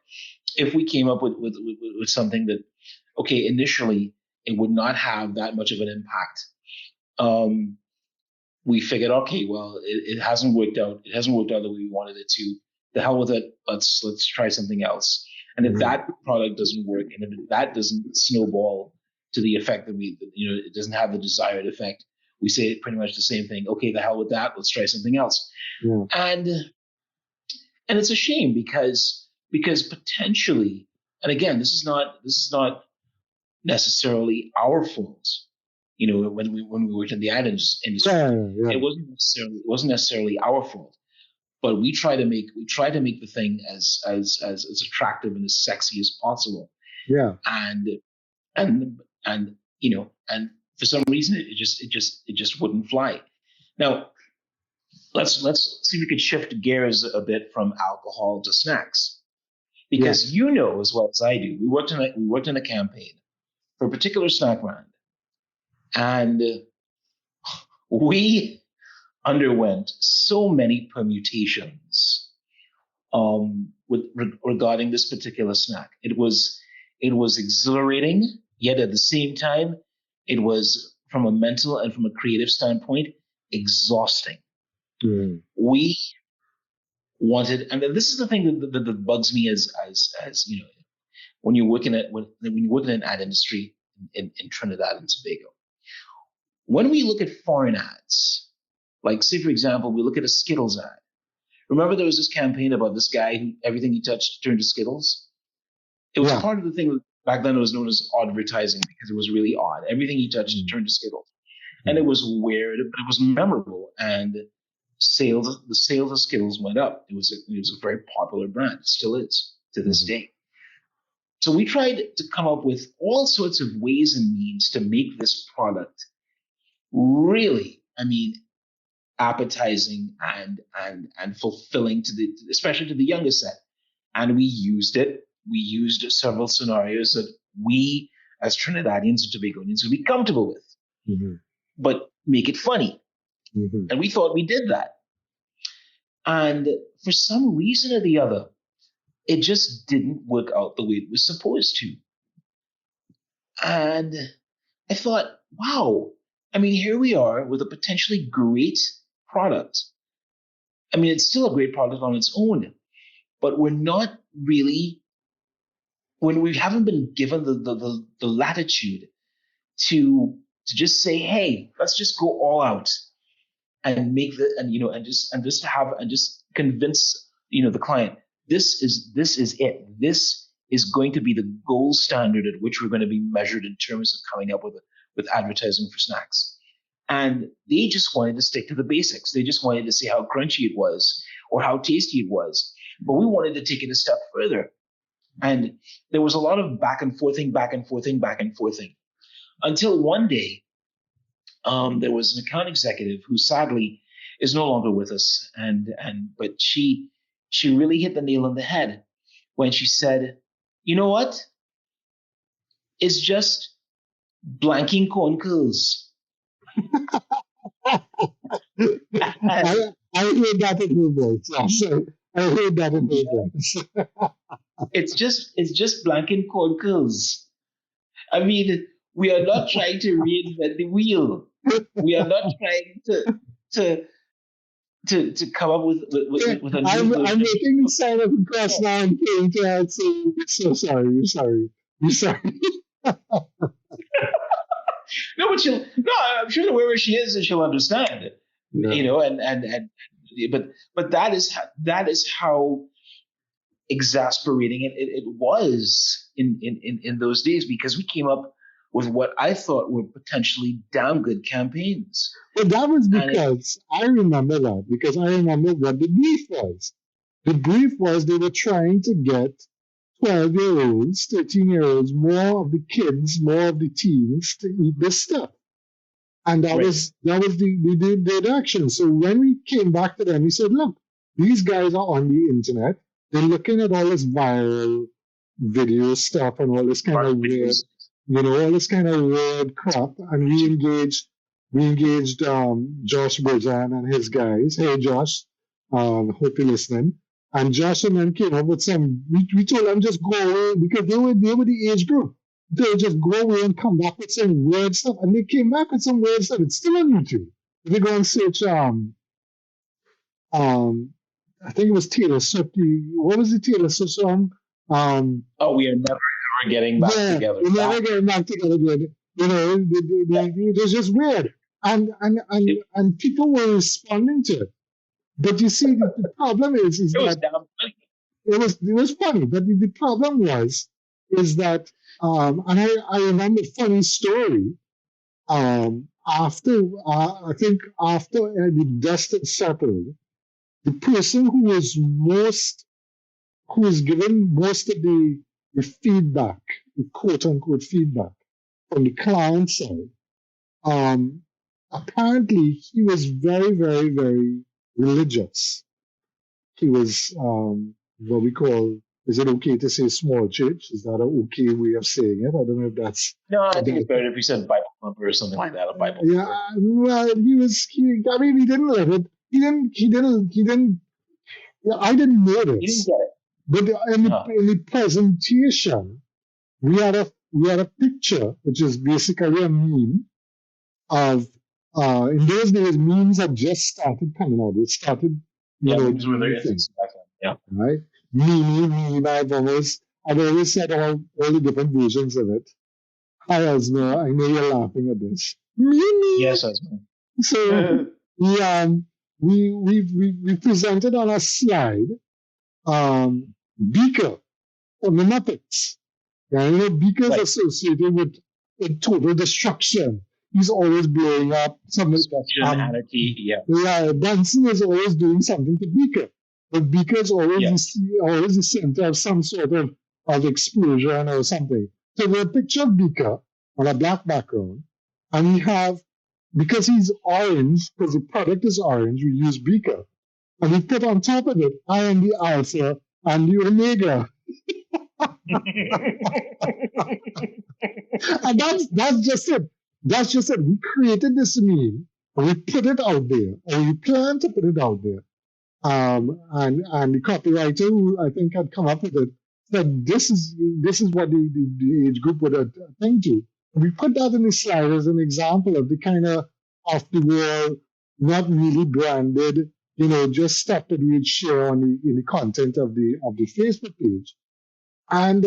if we came up with something that, okay, initially it would not have that much of an impact. We figured, okay, well, it hasn't worked out. It hasn't worked out the way we wanted it to. The hell with it. Let's try something else. And if that product doesn't work, and if that doesn't snowball to the effect that it doesn't have the desired effect, we say pretty much the same thing. Okay, the hell with that. Let's try something else. Yeah. And it's a shame because potentially, and again, this is not necessarily our fault. When we worked in the ad industry, it wasn't necessarily our fault. But we try to make the thing as attractive and as sexy as possible. Yeah. And for some reason it just wouldn't fly. Now let's see if we could shift gears a bit from alcohol to snacks. Because as well as I do, we worked in a campaign for a particular snack brand. And we underwent so many permutations regarding this particular snack. It was exhilarating, yet at the same time, it was, from a mental and from a creative standpoint, exhausting. Mm. We wanted, and this is the thing that bugs me as when you're working in an ad industry in Trinidad and Tobago. When we look at foreign ads, like say for example, we look at a Skittles ad. Remember there was this campaign about this guy who everything he touched turned to Skittles? It was part of the thing Back then, it was known as advertising because it was really odd. Everything you touched turned to Skittles, and it was weird, but it was memorable. And the sales of Skittles went up. It was a very popular brand. It still is to this day. So we tried to come up with all sorts of ways and means to make this product really, appetizing and fulfilling especially to the younger set. And we used it. We used several scenarios that we as Trinidadians and Tobagonians would be comfortable with, but make it funny. And we thought we did that. And for some reason or the other, it just didn't work out the way it was supposed to. And I thought, wow, here we are with a potentially great product. It's still a great product on its own, but we're not really, when we haven't been given the latitude to just say, hey, let's just go all out and make and just convince the client this is it. This is going to be the gold standard at which we're going to be measured in terms of coming up with advertising for snacks. And they just wanted to stick to the basics. They just wanted to see how crunchy it was or how tasty it was. But we wanted to take it a step further. And there was a lot of back and forthing until one day there was an account executive who sadly is no longer with us. But she really hit the nail on the head when she said, you know what? It's just blanking corn curls. I heard that in your voice. I heard that in your voice. It's just blanking corn curls. We are not trying to reinvent the wheel. We are not trying to come up with a new I'm making the sign of the cross now and paying to out saying, so sorry. No, I'm sure that wherever she is, she'll understand. But that is how exasperating it was in those days, because we came up with what I thought were potentially damn good campaigns. But that was because I remember what the brief was. The brief was they were trying to get 12-year-olds, 13-year-olds, more of the teens to eat this stuff. And that was the action. So when we came back to them, we said, look, these guys are on the internet. They're looking at all this viral video stuff and all this kind of weird, all this kind of weird crap. And we engaged Josh Bojan and his guys. Hey, Josh, hope you're listening. And Josh and them came up with we told them just go away because they were the age group. They just go away and come back with some weird stuff. And they came back with some weird stuff. It's still on YouTube. If you go and search, I think it was Taylor Swift. What was the Taylor Swift song? We are never ever getting back together. We're never getting back together again. It was just weird. And people were responding to it. But you see, the problem is that it was funny. But the problem is that, and I remember a funny story. After the dust had settled, the person who was given most of the feedback, the quote unquote feedback from the client side, apparently he was very, very, very religious. He was what we call, is it okay to say small church? Is that an okay way of saying it? I don't know if that's... No, I think it's better if you said Bible thumper or something like that. A Bible thumper. Yeah, well, he didn't live it. He didn't. Yeah, I didn't know this. You didn't get it. But in the presentation, we had a picture, which is basically a meme of, in those days, memes had just started coming out. It started, memes were there back then. Yeah. Right? Meme. I've always said all the different versions of it. Hi, Asma. I know you're laughing at this. Meme. Yes, Asma. So, we presented on a slide Beaker from the Muppets, And Beaker is Right. associated with total destruction. He's always blowing up something. Destruction, anarchy. Yeah. Yeah, Bunsen is always doing something to Beaker. But Beaker is always, Yeah. always the center of some sort of explosion or something. So there's a picture of Beaker on a black background, and we have, because he's orange, because the product is orange, we use Beaker. And we put on top of it, I am the Alpha and the Omega. And that's just it. That's just it. We created this meme, and we put it out there, or we plan to put it out there. And the copywriter who I think had come up with it said this is what the age group would think to. And we put that in the slide as an example of the kind of off the wall, not really branded, just stuff that we'd share in the content of the Facebook page. And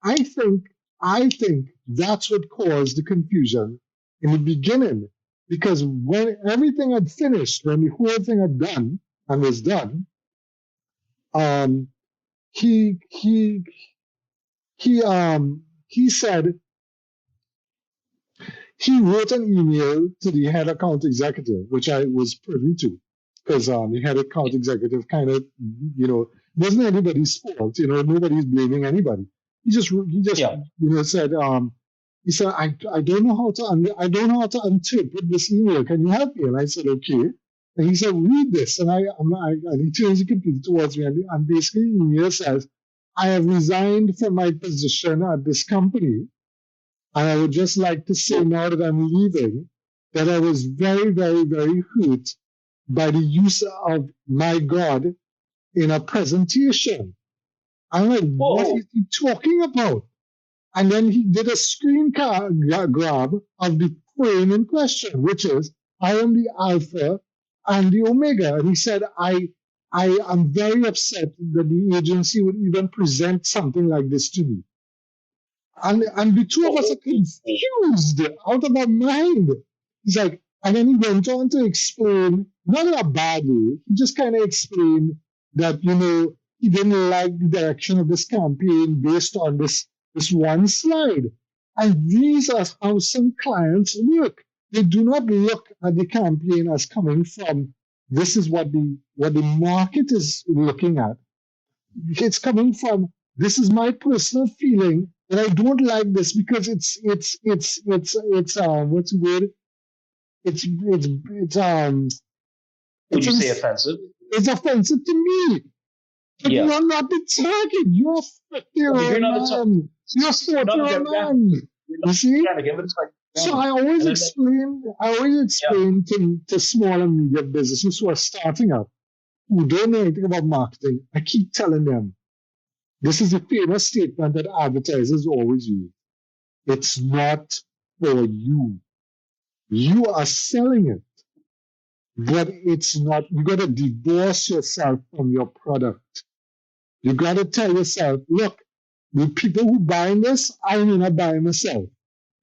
I think that's what caused the confusion in the beginning, because when everything had finished, when the whole thing had done and was done, he said he wrote an email to the head account executive, which I was privy to, because the head account executive kind of, wasn't anybody's fault. Nobody's blaming anybody. He just said, he said, I don't know how to interpret this email. Can you help me? And I said, okay. And he said, read this. And and he turns the computer towards me, and basically the email says, I have resigned from my position at this company. And I would just like to say now that I'm leaving, that I was very, very, very hurt by the use of my God in a presentation. I'm like, what is he talking about? And then he did a screen grab of the frame in question, which is, I am the Alpha and the Omega. And he said, I am very upset that the agency would even present something like this to me. And the two of us are confused, out of our mind. He's like, and then he went on to explain, not in a bad way, he just kind of explained that, he didn't like the direction of this campaign based on this one slide. And these are how some clients work. They do not look at the campaign as coming from, this is what the market is looking at. It's coming from, this is my personal feeling that I don't like this because it's what's the word? Would you say offensive? It's offensive to me. But you're not the target. You're a 50-year-old man. You're a 40-year-old man. You see? So I always explain to small and medium businesses who are starting up, who don't know anything about marketing. I keep telling them, this is a famous statement that advertisers always use. It's not for you. You are selling it, but it's not. You got to divorce yourself from your product. You got to tell yourself, look, the people who buy this, I may not buy myself.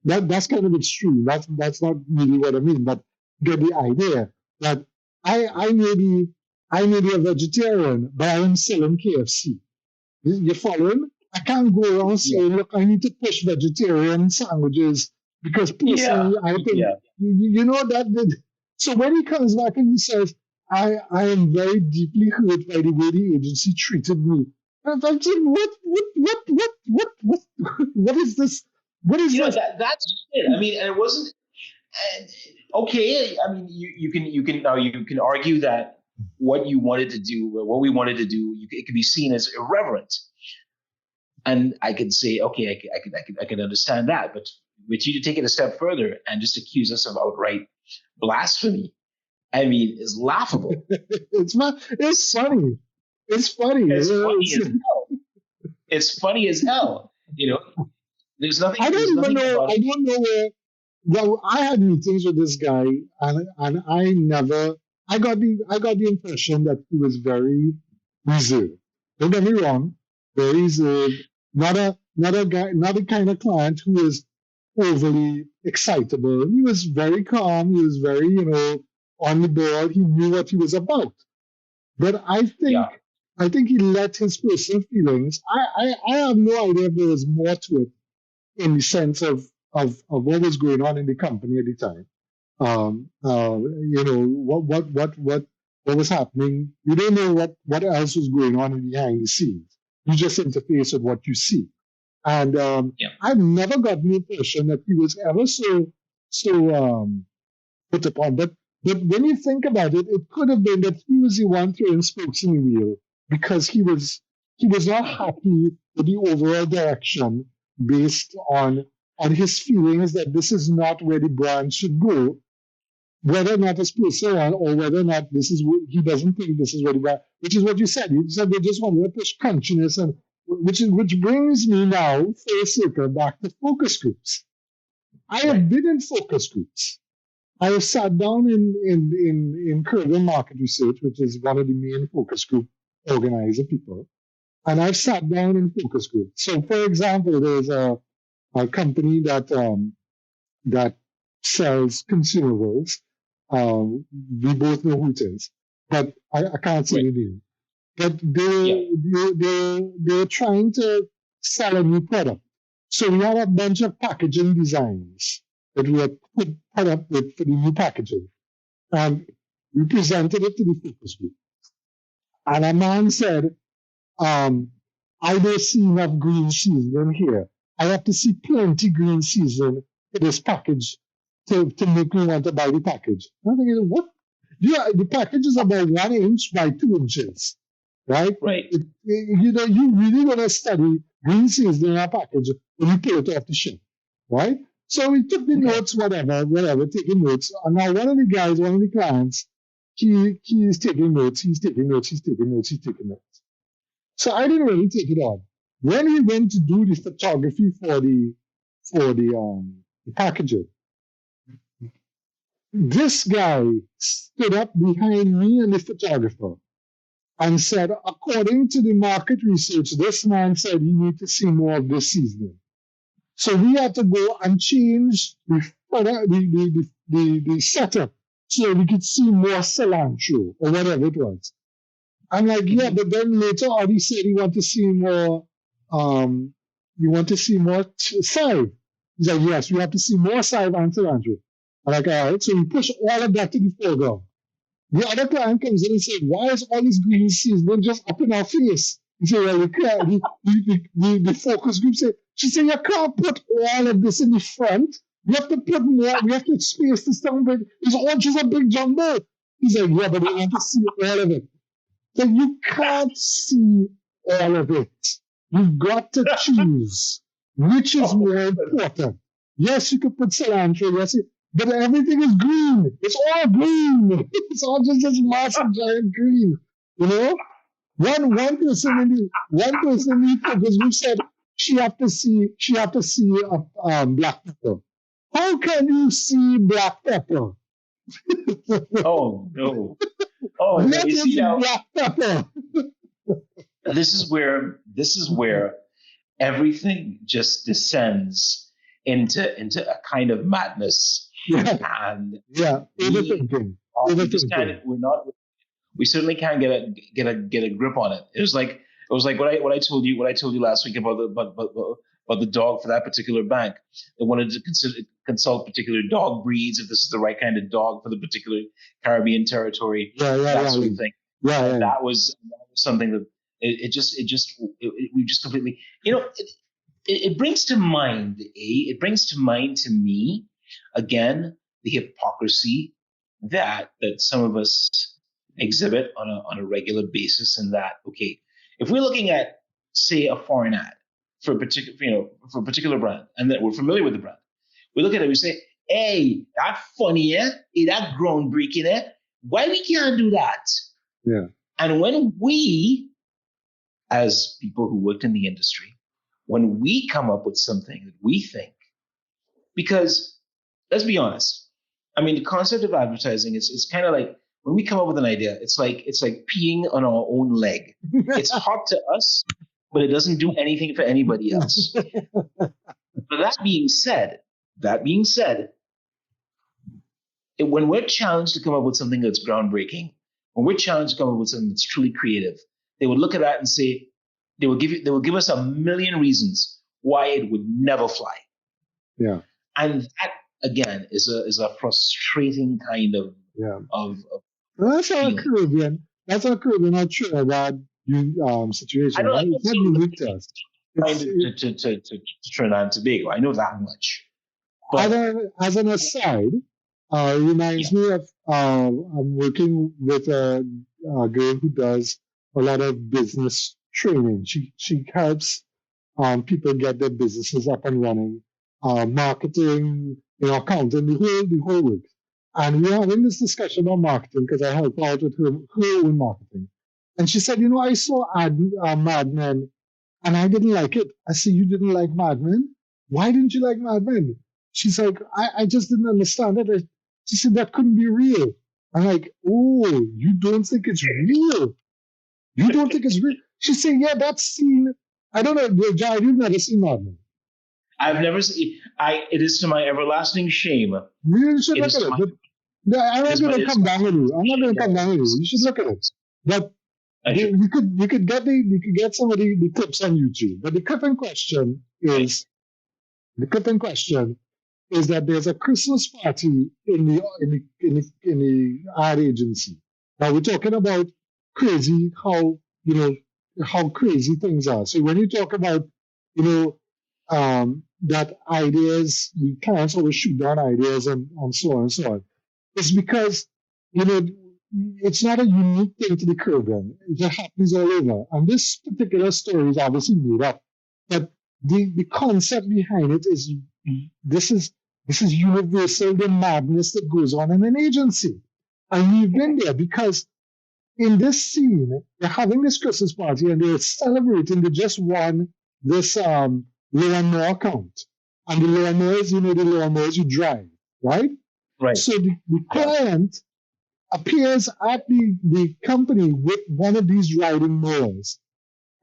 That's kind of extreme. That's not really what I mean, but get the idea that I may be a vegetarian, but I am selling KFC. You following? I can't go around saying, look, I need to push vegetarian sandwiches because personally, I think, that. So when he comes back and he says, I am very deeply hurt by the way the agency treated me. And I'm saying, what is this? What is this? That's it. I mean, and it wasn't, okay. I mean, you can argue that what you wanted to do, what we wanted to do, it could be seen as irreverent. And I could say, okay, I can understand that, but with you to take it a step further and just accuse us of outright blasphemy, I mean, is laughable. It's funny. It's funny. It's funny as hell. It's funny as hell. There's nothing. I don't know where. Well, I had meetings with this guy, and I got the impression that he was very reserved. Don't get me wrong, very reserved. Not the kind of client who is overly excitable. He was very calm. He was very, on the ball. He knew what he was about. But I think he let his personal feelings. I have no idea if there was more to it in the sense of what was going on in the company at the time. What was happening. You don't know what else was going on behind the scenes. You just interface with what you see. And I've never got the impression that he was ever so put upon. But when you think about it, it could have been that he was the one throwing spokes in the wheel because he was not happy with the overall direction based on his feelings that this is not where the brand should go, whether or not it's personal or whether or not he doesn't think this is what the brand, which is what you said. You said they just wanted to push crunchiness, and which brings me now full circle back to focus groups. I have been in focus groups. I have sat down in Curvin Market Research, which is one of the main focus group organizer people, and I've sat down in focus groups. So, for example, there's a company that sells consumables. We both know who it is, but I can't say the name. But they're trying to sell a new product. So we have a bunch of packaging designs that we have put up with for the new packaging. And we presented it to the focus group. And a man said, I don't see enough green seasoning here. I have to see plenty green seasoning for this package to make me want to buy the package. I'm thinking, what? Yeah, the package is about 1 inch by 2 inches, right? Right. You really want to study green seasoning in a package when you pull it off the shelf, right? So we took the notes, whatever, taking notes. And now one of the clients, he's taking notes. So I didn't really take it on. When we went to do the photography for the packaging, this guy stood up behind me and the photographer and said, according to the market research, this man said you need to see more of this seasoning. So we had to go and change the setup so we could see more cilantro or whatever it was. I'm like, yeah, but then later on he said he want to see more, side. He's like, yes, we have to see more side and cilantro. I'm like, all right, so we push all of that to the foreground. The other client comes in and says, why is all this green seasoning just up in our face? He said, well, the focus group said, she said, you can't put all of this in the front. We have to put more, we have to space this down, but it's all just a big jumbo. He's like, yeah, but we want to see all of it. So you can't see all of it. You've got to choose which is more important. Yes, you could put cilantro, yes, but everything is green. It's all green. It's all just this massive giant green. You know? One person in the focus group said she have to see black pepper. How can you see black pepper? Oh no! Oh, no, you see now, black pepper. this is where everything just descends into a kind of madness. Yeah. And Overthinking. We certainly can't get a grip on it. It was like what I told you last week about the dog for that particular bank. They wanted to consult particular dog breeds, if this is the right kind of dog for the particular Caribbean territory, that sort of thing. That was something that we just completely, it brings to mind, to me again the hypocrisy that some of us exhibit on a regular basis. And that, okay, if we're looking at, say, a foreign ad for a particular brand, and that we're familiar with the brand, we look at it, we say, hey, that funny, hey, that groundbreaking, why we can't do that? Yeah. And when we, as people who worked in the industry, when we come up with something that we think, because let's be honest, I mean, the concept of advertising is kind of like, when we come up with an idea, it's like peeing on our own leg. It's hot to us, but it doesn't do anything for anybody else. But that being said, when we're challenged to come up with something that's groundbreaking, when we're challenged to come up with something that's truly creative, they would look at that and say, they will give us a million reasons why it would never fly. Yeah. And that again is a frustrating kind of That's our feeling. Caribbean. That's our Caribbean or Trinidad situation. Right? It's not unique to us. To Trinidad and Tobago. I know that much. But as an aside, it reminds me of I'm working with a girl who does a lot of business training. She helps people get their businesses up and running, marketing, accounting, the whole work. And we were having this discussion about marketing because I help out with her own marketing. And she said, I saw Mad Men and I didn't like it. I said, you didn't like Mad Men? Why didn't you like Mad Men? She's like, I just didn't understand it. She said, that couldn't be real. I'm like, oh, you don't think it's real? You don't think it's real? She said, yeah, that scene. I don't know, Jarrod, you've never seen Mad Men. I've never seen. It is to my everlasting shame. You should look at it. I'm not going to come down with you. I'm not going to come down with you. You should look at it. But you could get some of the clips on YouTube. But the clip in question is that there's a Christmas party in the ad agency. Now we're talking about crazy how crazy things are. So when you talk about that ideas, we can't always shoot down ideas and so on and so on. It's because it's not a unique thing to the Caribbean. It happens all over. And this particular story is obviously made up, but the concept behind it is this is universal, the madness that goes on in an agency. And we've been there because in this scene, they're having this Christmas party and they're celebrating. They just won this lawnmower account. And the lawnmowers, the lawnmowers you drive, right? Right. So the client appears at the company with one of these riding mowers.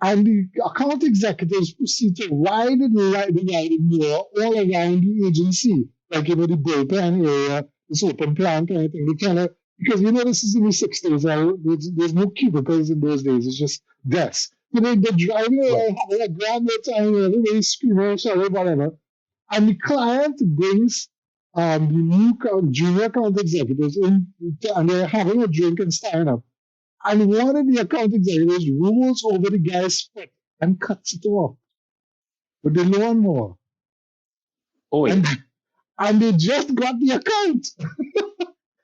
And the account executives proceed to ride the riding mower all around the agency, like, the bullpen area, this open plant, kind of thing. They kind of, because, this is in the 60s, there's no cubicles in those days, it's just desks. They're driving around, having a grand old time, everybody's screaming, shouting, whatever. And the client brings the new junior account executives in, and they're having a drink and standing up. And one of the account executives rolls over the guy's foot and cuts it off with the lawnmower. Oh, yeah. And they just got the account.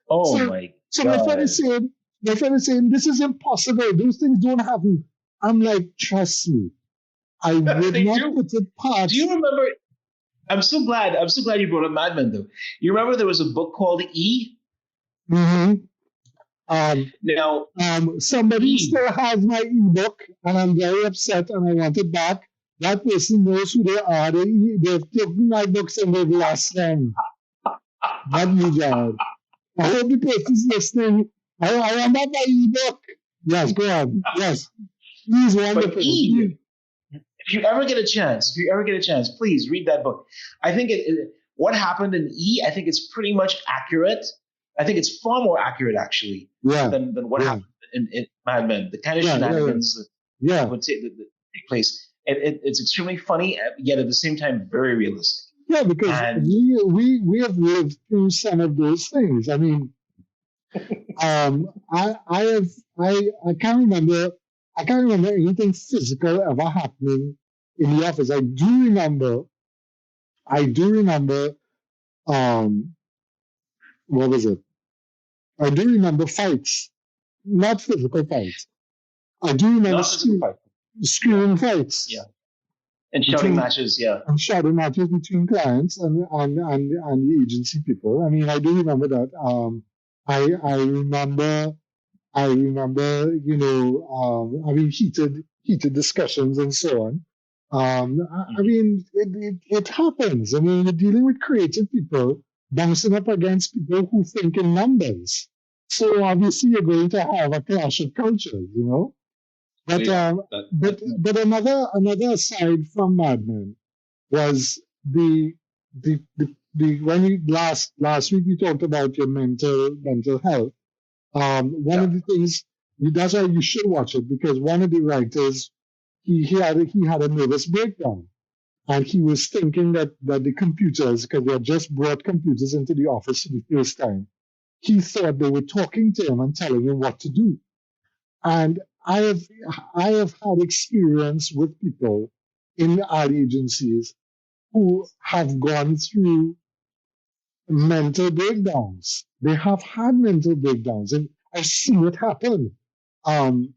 My God. So my friend is saying, this is impossible. Those things don't happen. I'm like, trust me, I would not put it past. Do you remember? I'm so glad you brought up Mad Men, though. You remember there was a book called E? Mm-hmm. Now, somebody still has my ebook, and I'm very upset, and I want it back. That person knows who they are. They've taken my books and they've lost them. Not me, Jarrod. I hope the person's listening. I want back my ebook. Yes, go on. Yes. He's wonderful. But E, if you ever get a chance, please read that book. I think what happened in E, I think it's pretty much accurate. I think it's far more accurate, actually, than what happened in Mad Men. The kind of shenanigans that would take place. It's extremely funny, yet at the same time very realistic. Yeah, because we have lived through some of those things. I mean, I can't remember anything physical ever happening in the office. I do remember what was it? I do remember fights, not physical fights. I do remember screaming fights. Yeah. And shouting matches, yeah. And shouting matches between clients and the agency people. I mean, I do remember that. I remember, heated discussions and so on. I mean, it happens. I mean, you're dealing with creative people bouncing up against people who think in numbers. So obviously you're going to have a clash of cultures, But but another aside from Mad Men was the when we last week we talked about your mental health. One of the things that's why you should watch it, because one of the writers he had a nervous breakdown, And he was thinking that the computers, because they had just brought computers into the office for the first time, he thought they were talking to him and telling him what to do. And I have had experience with people in ad agencies who have gone through mental breakdowns. They have had mental breakdowns, and I see it happen. They've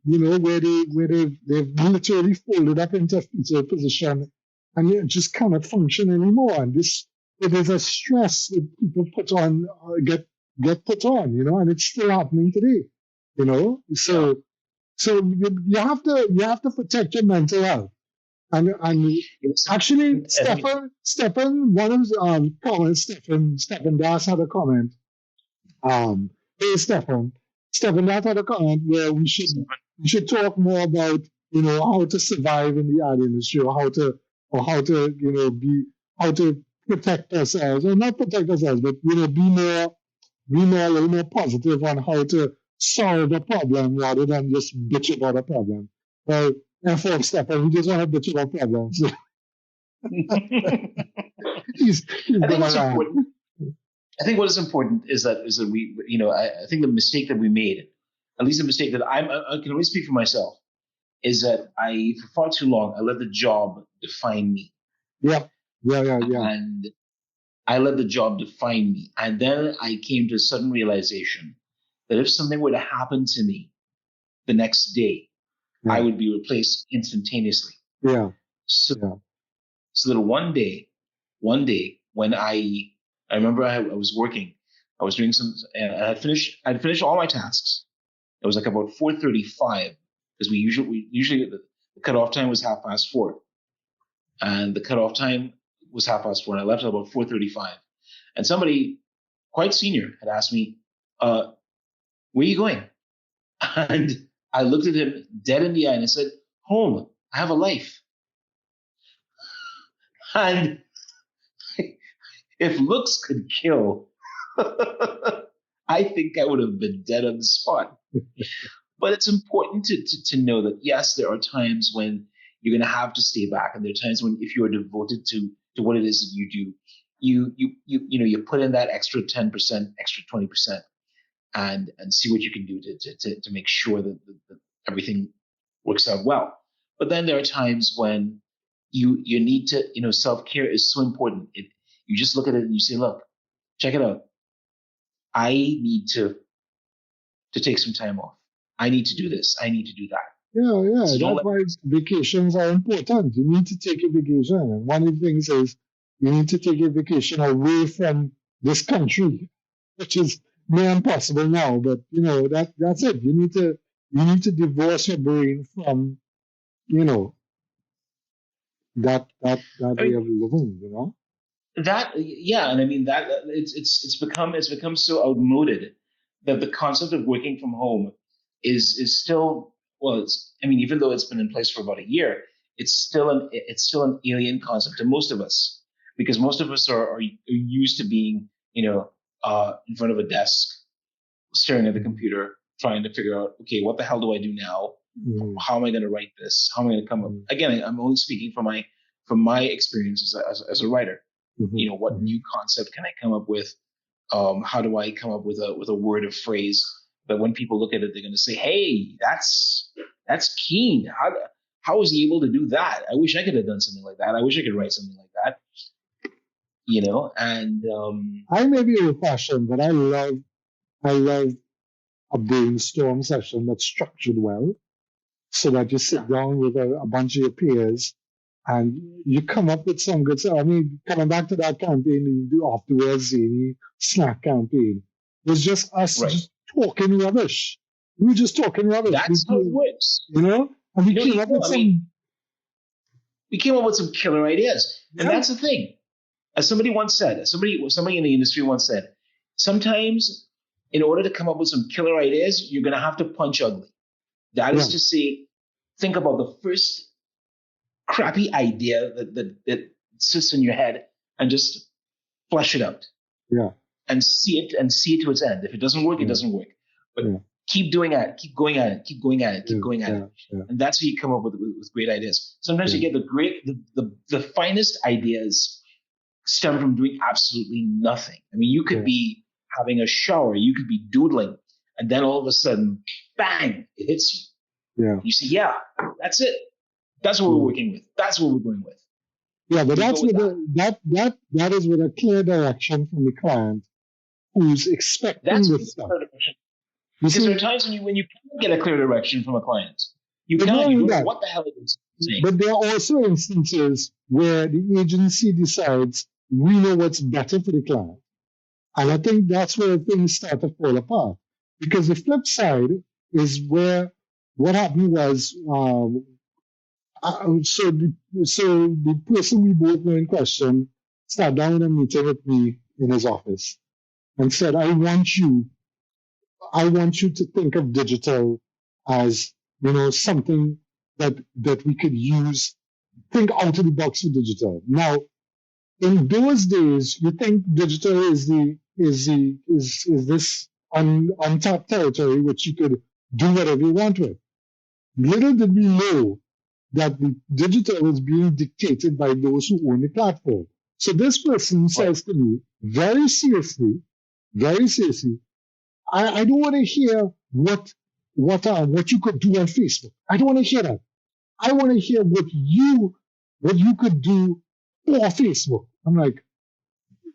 literally folded up into a fetal position and you just cannot function anymore. And it is a stress that people put on, get put on, and it's still happening today, So, Yeah. you have to protect your mental health. And actually, Stefan, one of the comments, Stefan Das had a comment. Hey, Stefan Das had a comment where we should talk more about how to survive in the ad industry, or how to how to protect ourselves, or not protect ourselves, but be more a little more positive on how to solve a problem rather than just bitch about a problem. Well, and for Stefan, we just want to bitch about problems. he's I think gonna what's laugh. important. I think what is important is that we, I think the mistake that we made, at least the mistake that I can only speak for myself, is that for far too long, I let the job define me. Yeah. And I let the job define me. And then I came to a sudden realization that if something were to happen to me the next day, I would be replaced instantaneously. Yeah. So that one day when I remember I was working, I was doing and I'd finished all my tasks. It was like about 4:35 because we usually the cutoff time was 4:30, and the cutoff time was 4:30. And I left at about 4:35, and somebody quite senior had asked me, "Where are you going?" And I looked at him dead in the eye and I said, "Home. I have a life." And if looks could kill, I think I would have been dead on the spot. But it's important to know that, yes, there are times when you're going to have to stay back. And there are times when, if you are devoted to what it is that you do, you put in that extra 10%, extra 20%, and see what you can do to make sure that everything works out well. But then there are times when you need to, self-care is so important. You just look at it and you say, look, check it out. I need to take some time off. I need to do this. I need to do that. Yeah. So that's why vacations are important. You need to take a vacation. And one of the things is you need to take a vacation away from this country, which is near impossible now. But that's it. You need to divorce your brain from, that way of living, That, yeah, and I mean that it's become so outmoded that the concept of working from home is still, well, even though it's been in place for about a year, it's still an alien concept to most of us, because most of us are used to being in front of a desk, staring at the computer, trying to figure out, okay, what the hell do I do now? How am I going to write this? How am I going to come up? Again, I'm only speaking from my experience as a writer. What new concept can I come up with? How do I come up with a word or phrase that when people look at it, they're going to say, "Hey, that's keen. How was he able to do that? I wish I could have done something like that. I wish I could write something like that." And I may be old-fashioned, but I love a brainstorm session that's structured well, so that you sit down with a bunch of your peers and you come up with some good stuff. I mean, coming back to that campaign you do afterwards, the snack campaign, it was just us just talking rubbish. We were just talking rubbish. That's how it works. And we came up with we came up with some killer ideas. And that's the thing. As somebody once said, somebody in the industry once said, sometimes in order to come up with some killer ideas, you're going to have to punch ugly. That is to say, think about the first crappy idea that sits in your head and just flesh it out. Yeah. And see it to its end. If it doesn't work, it doesn't work. But keep doing it, keep going at it, keep going at it, keep going at it. Yeah. And that's how you come up with great ideas. Sometimes you get the finest ideas stem from doing absolutely nothing. I mean, you could be having a shower, you could be doodling, and then all of a sudden, bang, it hits you. Yeah. You say, yeah, that's it. That's what we're working with. That's what we're going with. Yeah, but that's with that is with a clear direction from the client who's expecting this stuff. Because there are times when you can't get a clear direction from a client. You don't know what the hell it is saying. But there are also instances where the agency decides we know what's better for the client. And I think that's where things start to fall apart. Because the flip side is where what happened was, so the person we both know in question sat down in a meeting with me in his office and said, I want you to think of digital as, something that we could use, think out of the box for digital. Now, in those days, you think digital is this untapped territory which you could do whatever you want with. Little did we know that the digital is being dictated by those who own the platform. So this person says to me, very seriously, I don't want to hear what you could do on Facebook. I don't want to hear that. I want to hear what you could do for Facebook. I'm like,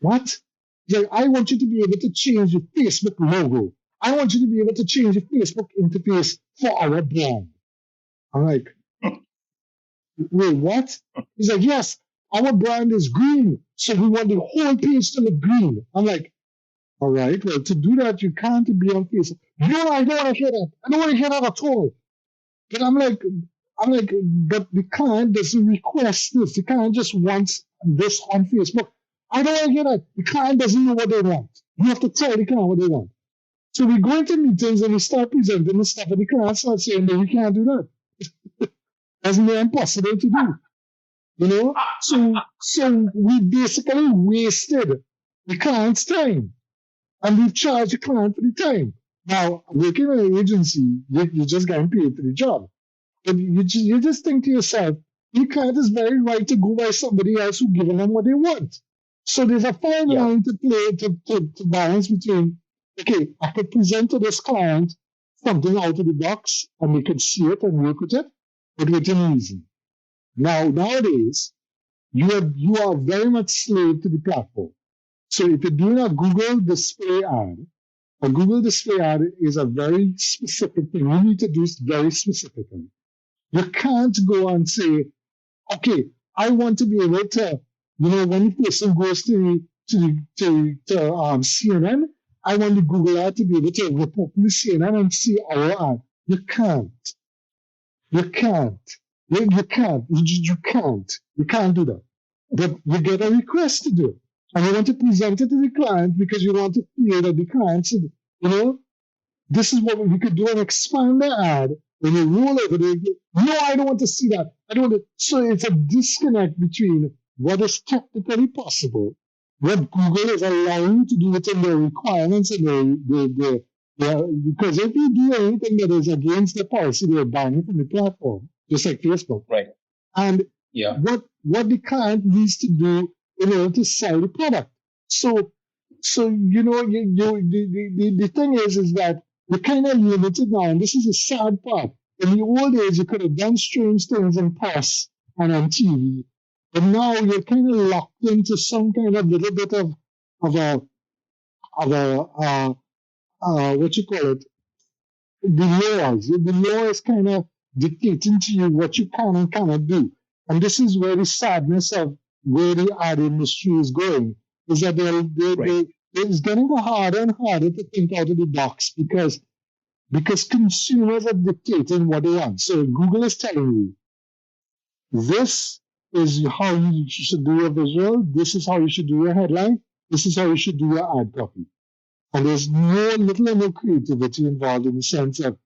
what? He's like, I want you to be able to change your Facebook logo. I want you to be able to change your Facebook interface for our brand. I'm like, wait, what? He's like, yes, our brand is green, so we want the whole page to look green. I'm like, all right, well, to do that, you can't be on Facebook. No, I don't want to hear that. I don't want to hear that at all. But I'm like, but the client doesn't request this. The client just wants this on Facebook. I don't want to hear that. The client doesn't know what they want. You have to tell the client what they want. So we go into meetings and we start presenting the stuff, and the client starts saying, no, we can't do that. That's impossible to do. So we basically wasted the client's time. And we've charged the client for the time. Now, working in an agency, you're just getting paid for the job. But you just think to yourself, the client is very right to go by somebody else who's giving them what they want. So there's a fine line to play to balance between, okay, I could present to this client something out of the box and they could see it and work with it, but within reason. Now, nowadays, you are very much slave to the platform. So if you're doing a Google display ad, a Google display ad is a very specific thing. You need to do it very specifically. You can't go and say, okay, I want to be able to, when the person goes to CNN, I want the Google ad to be able to report to CNN and see our ad. You can't. You can't do that. But you get a request to do it. And you want to present it to the client because you want to feel that the client said, this is what we could do, and expand the ad. When you roll over there, no, I don't want to see that. I don't want to. So it's a disconnect between what is technically possible, what Google is allowing you to do within their requirements, and because if you do anything that is against the policy, they're banning from the platform, just like Facebook. Right. And what the client needs to do in order to sell the product. So the thing is that you're kind of limited now, and this is a sad part. In the old days, you could have done strange things in press and on TV, but now you're kind of locked into some kind of little bit of what you call it, the laws. The law is kind of dictating to you what you can and cannot do. And this is where the sadness of where the ad industry is going, is that it's getting harder and harder to think out of the box because consumers are dictating what they want. So Google is telling you, this is how you should do your visual, this is how you should do your headline, this is how you should do your ad copy. And there's little or no creativity involved in the sense of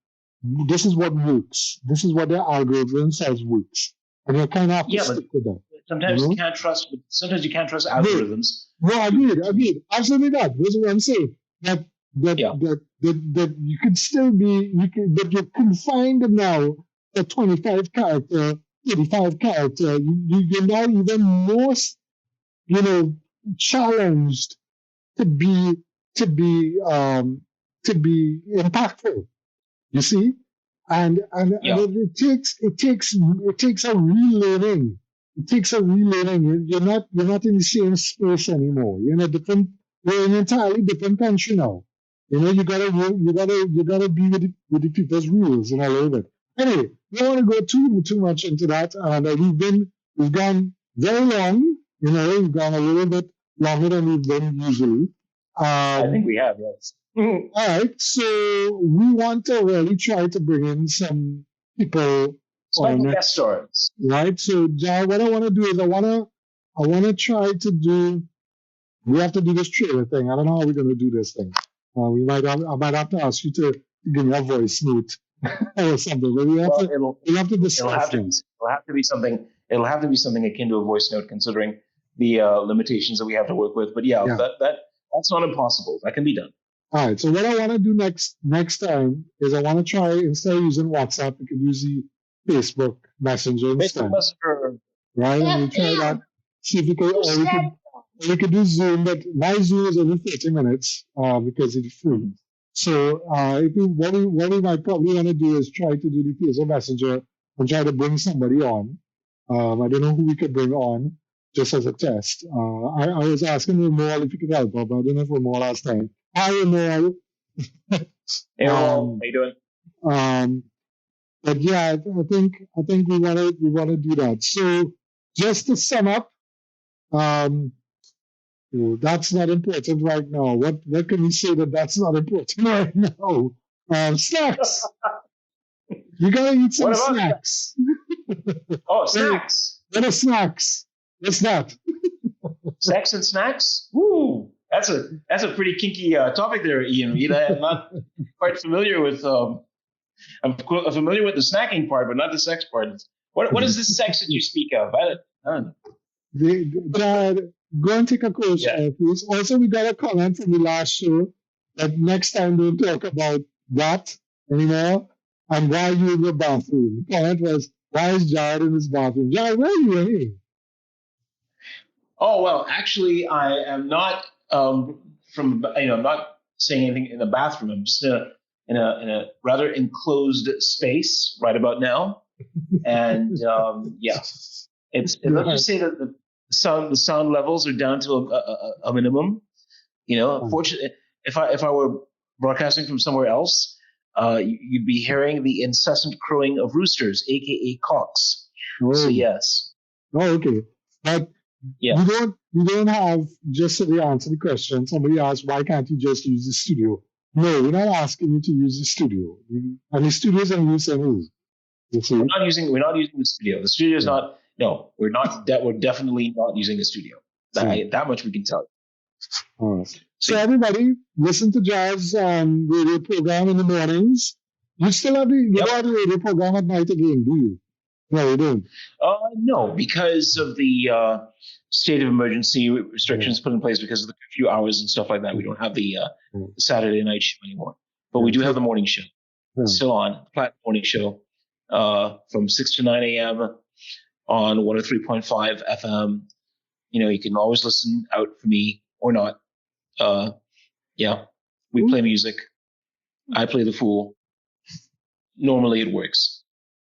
this is what works. This is what their algorithm says works. And you kind of have to stick with that. Sometimes you can't trust. Sometimes you can't trust algorithms. No, agreed. Absolutely not. That's what I'm saying. That Yeah. that you could still be, that you're confined now to 25 character, 35 character. You're now even more, challenged to be, to be, to be impactful. You see? And Yeah. it takes a relearning. It takes a relearning. You're not in the same space anymore. You're in an entirely different country now. You gotta be with the people's rules and a little bit. Anyway, we don't want to go too much into that. And we've gone very long. We've gone a little bit longer than we've been usually. I think we have, yes. All right, so we want to really try to bring in some people Special on it, guest stars. right? So, Jar, what I want to do is I want to try to do. We have to do this trailer thing. I don't know how we're going to do this thing. I might have to ask you to give me a voice note or something. But we have to discuss things. It'll have to be something. It'll have to be something akin to a voice note, considering the limitations that we have to work with. But yeah. That's not impossible. That can be done. All right. So what I want to do next time is I want to try, instead of using WhatsApp, we could use the Facebook Messenger instead. Facebook Messenger. Right? And we try that. See if we could, we could do Zoom, but my Zoom is only 30 minutes because it's free. So what we might probably want to do is try to do the Facebook Messenger and try to bring somebody on. I don't know who we could bring on just as a test. I was asking Ramon if he could help, but I don't know if Ramon last time. Hi, Ramon. Hey, Ramon. How you doing? But yeah, I think we want to do that. So just to sum up, that's not important right now. What can we say that's not important right now? Snacks. You gotta eat some snacks. Oh, snacks. What are snacks? What's that? Sex and snacks? Woo! That's a pretty kinky topic there, Ian. I'm not quite familiar with. I'm familiar with the snacking part, but not the sex part. What is this sex that you speak of? I don't know. Go and take a course, please. Also, we got a comment from the last show that next time don't talk about that anymore and why you in the bathroom. The comment was, why is Jarrod in his bathroom? Jarrod, where are you in? Oh, well, actually, I am not I'm not saying anything in the bathroom. I'm just in a rather enclosed space right about now. And let's just say that the sound levels are down to a minimum. Fortunately, if I were broadcasting from somewhere else, you'd be hearing the incessant crowing of roosters, aka cocks. Oh. So yes. Oh, okay. But you don't have, just so they answer the question, somebody asked, why can't you just use the studio? No, we're not asking you to use the studio. And the studio is in use anyway. We're not using the studio. The studio is not. No, we're not. We're definitely not using the studio. That much we can tell you. All right. So everybody, listen to Jarrod's radio program in the mornings. You still have the radio program at night again, do you? No, you don't. No, because of the state of emergency restrictions put in place because of the few hours and stuff like that. We don't have the Saturday night show anymore, but we do have the morning show. Still on the Platinum Morning Show from 6 to 9 a.m. on 103.5 FM. You can always listen out for me or not. We play music. I play the fool. Normally it works.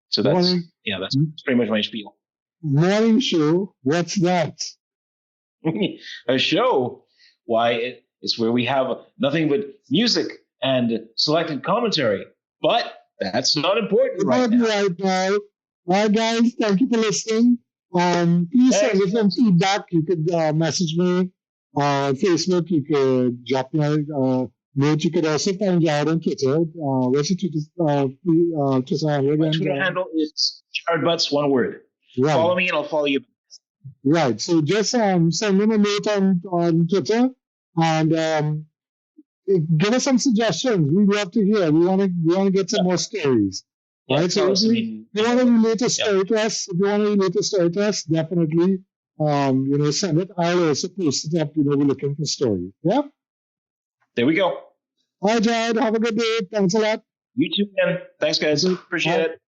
So that's pretty much my spiel. Morning show? What's that? A show? Why, it's where we have nothing but music and selected commentary. But that's not important right now. All right, guys, thank you for listening. Please send us some feedback. You could message me on Facebook. You could drop me a note. You could also find Jarrod on Twitter. What's your Twitter handle again? My Twitter handle is Jarrod Butts, one word. Right. Follow me and I'll follow you. Right. So just send them a note on Twitter and give us some suggestions. We'd love to hear. We want to get some more stories. Right. So if you want to relate a story to us, definitely send it. I'll also post it up. We're looking for stories. Yeah. There we go. All right, Jarrod, have a good day. Thanks a lot. You too, man. Thanks, guys. Appreciate it.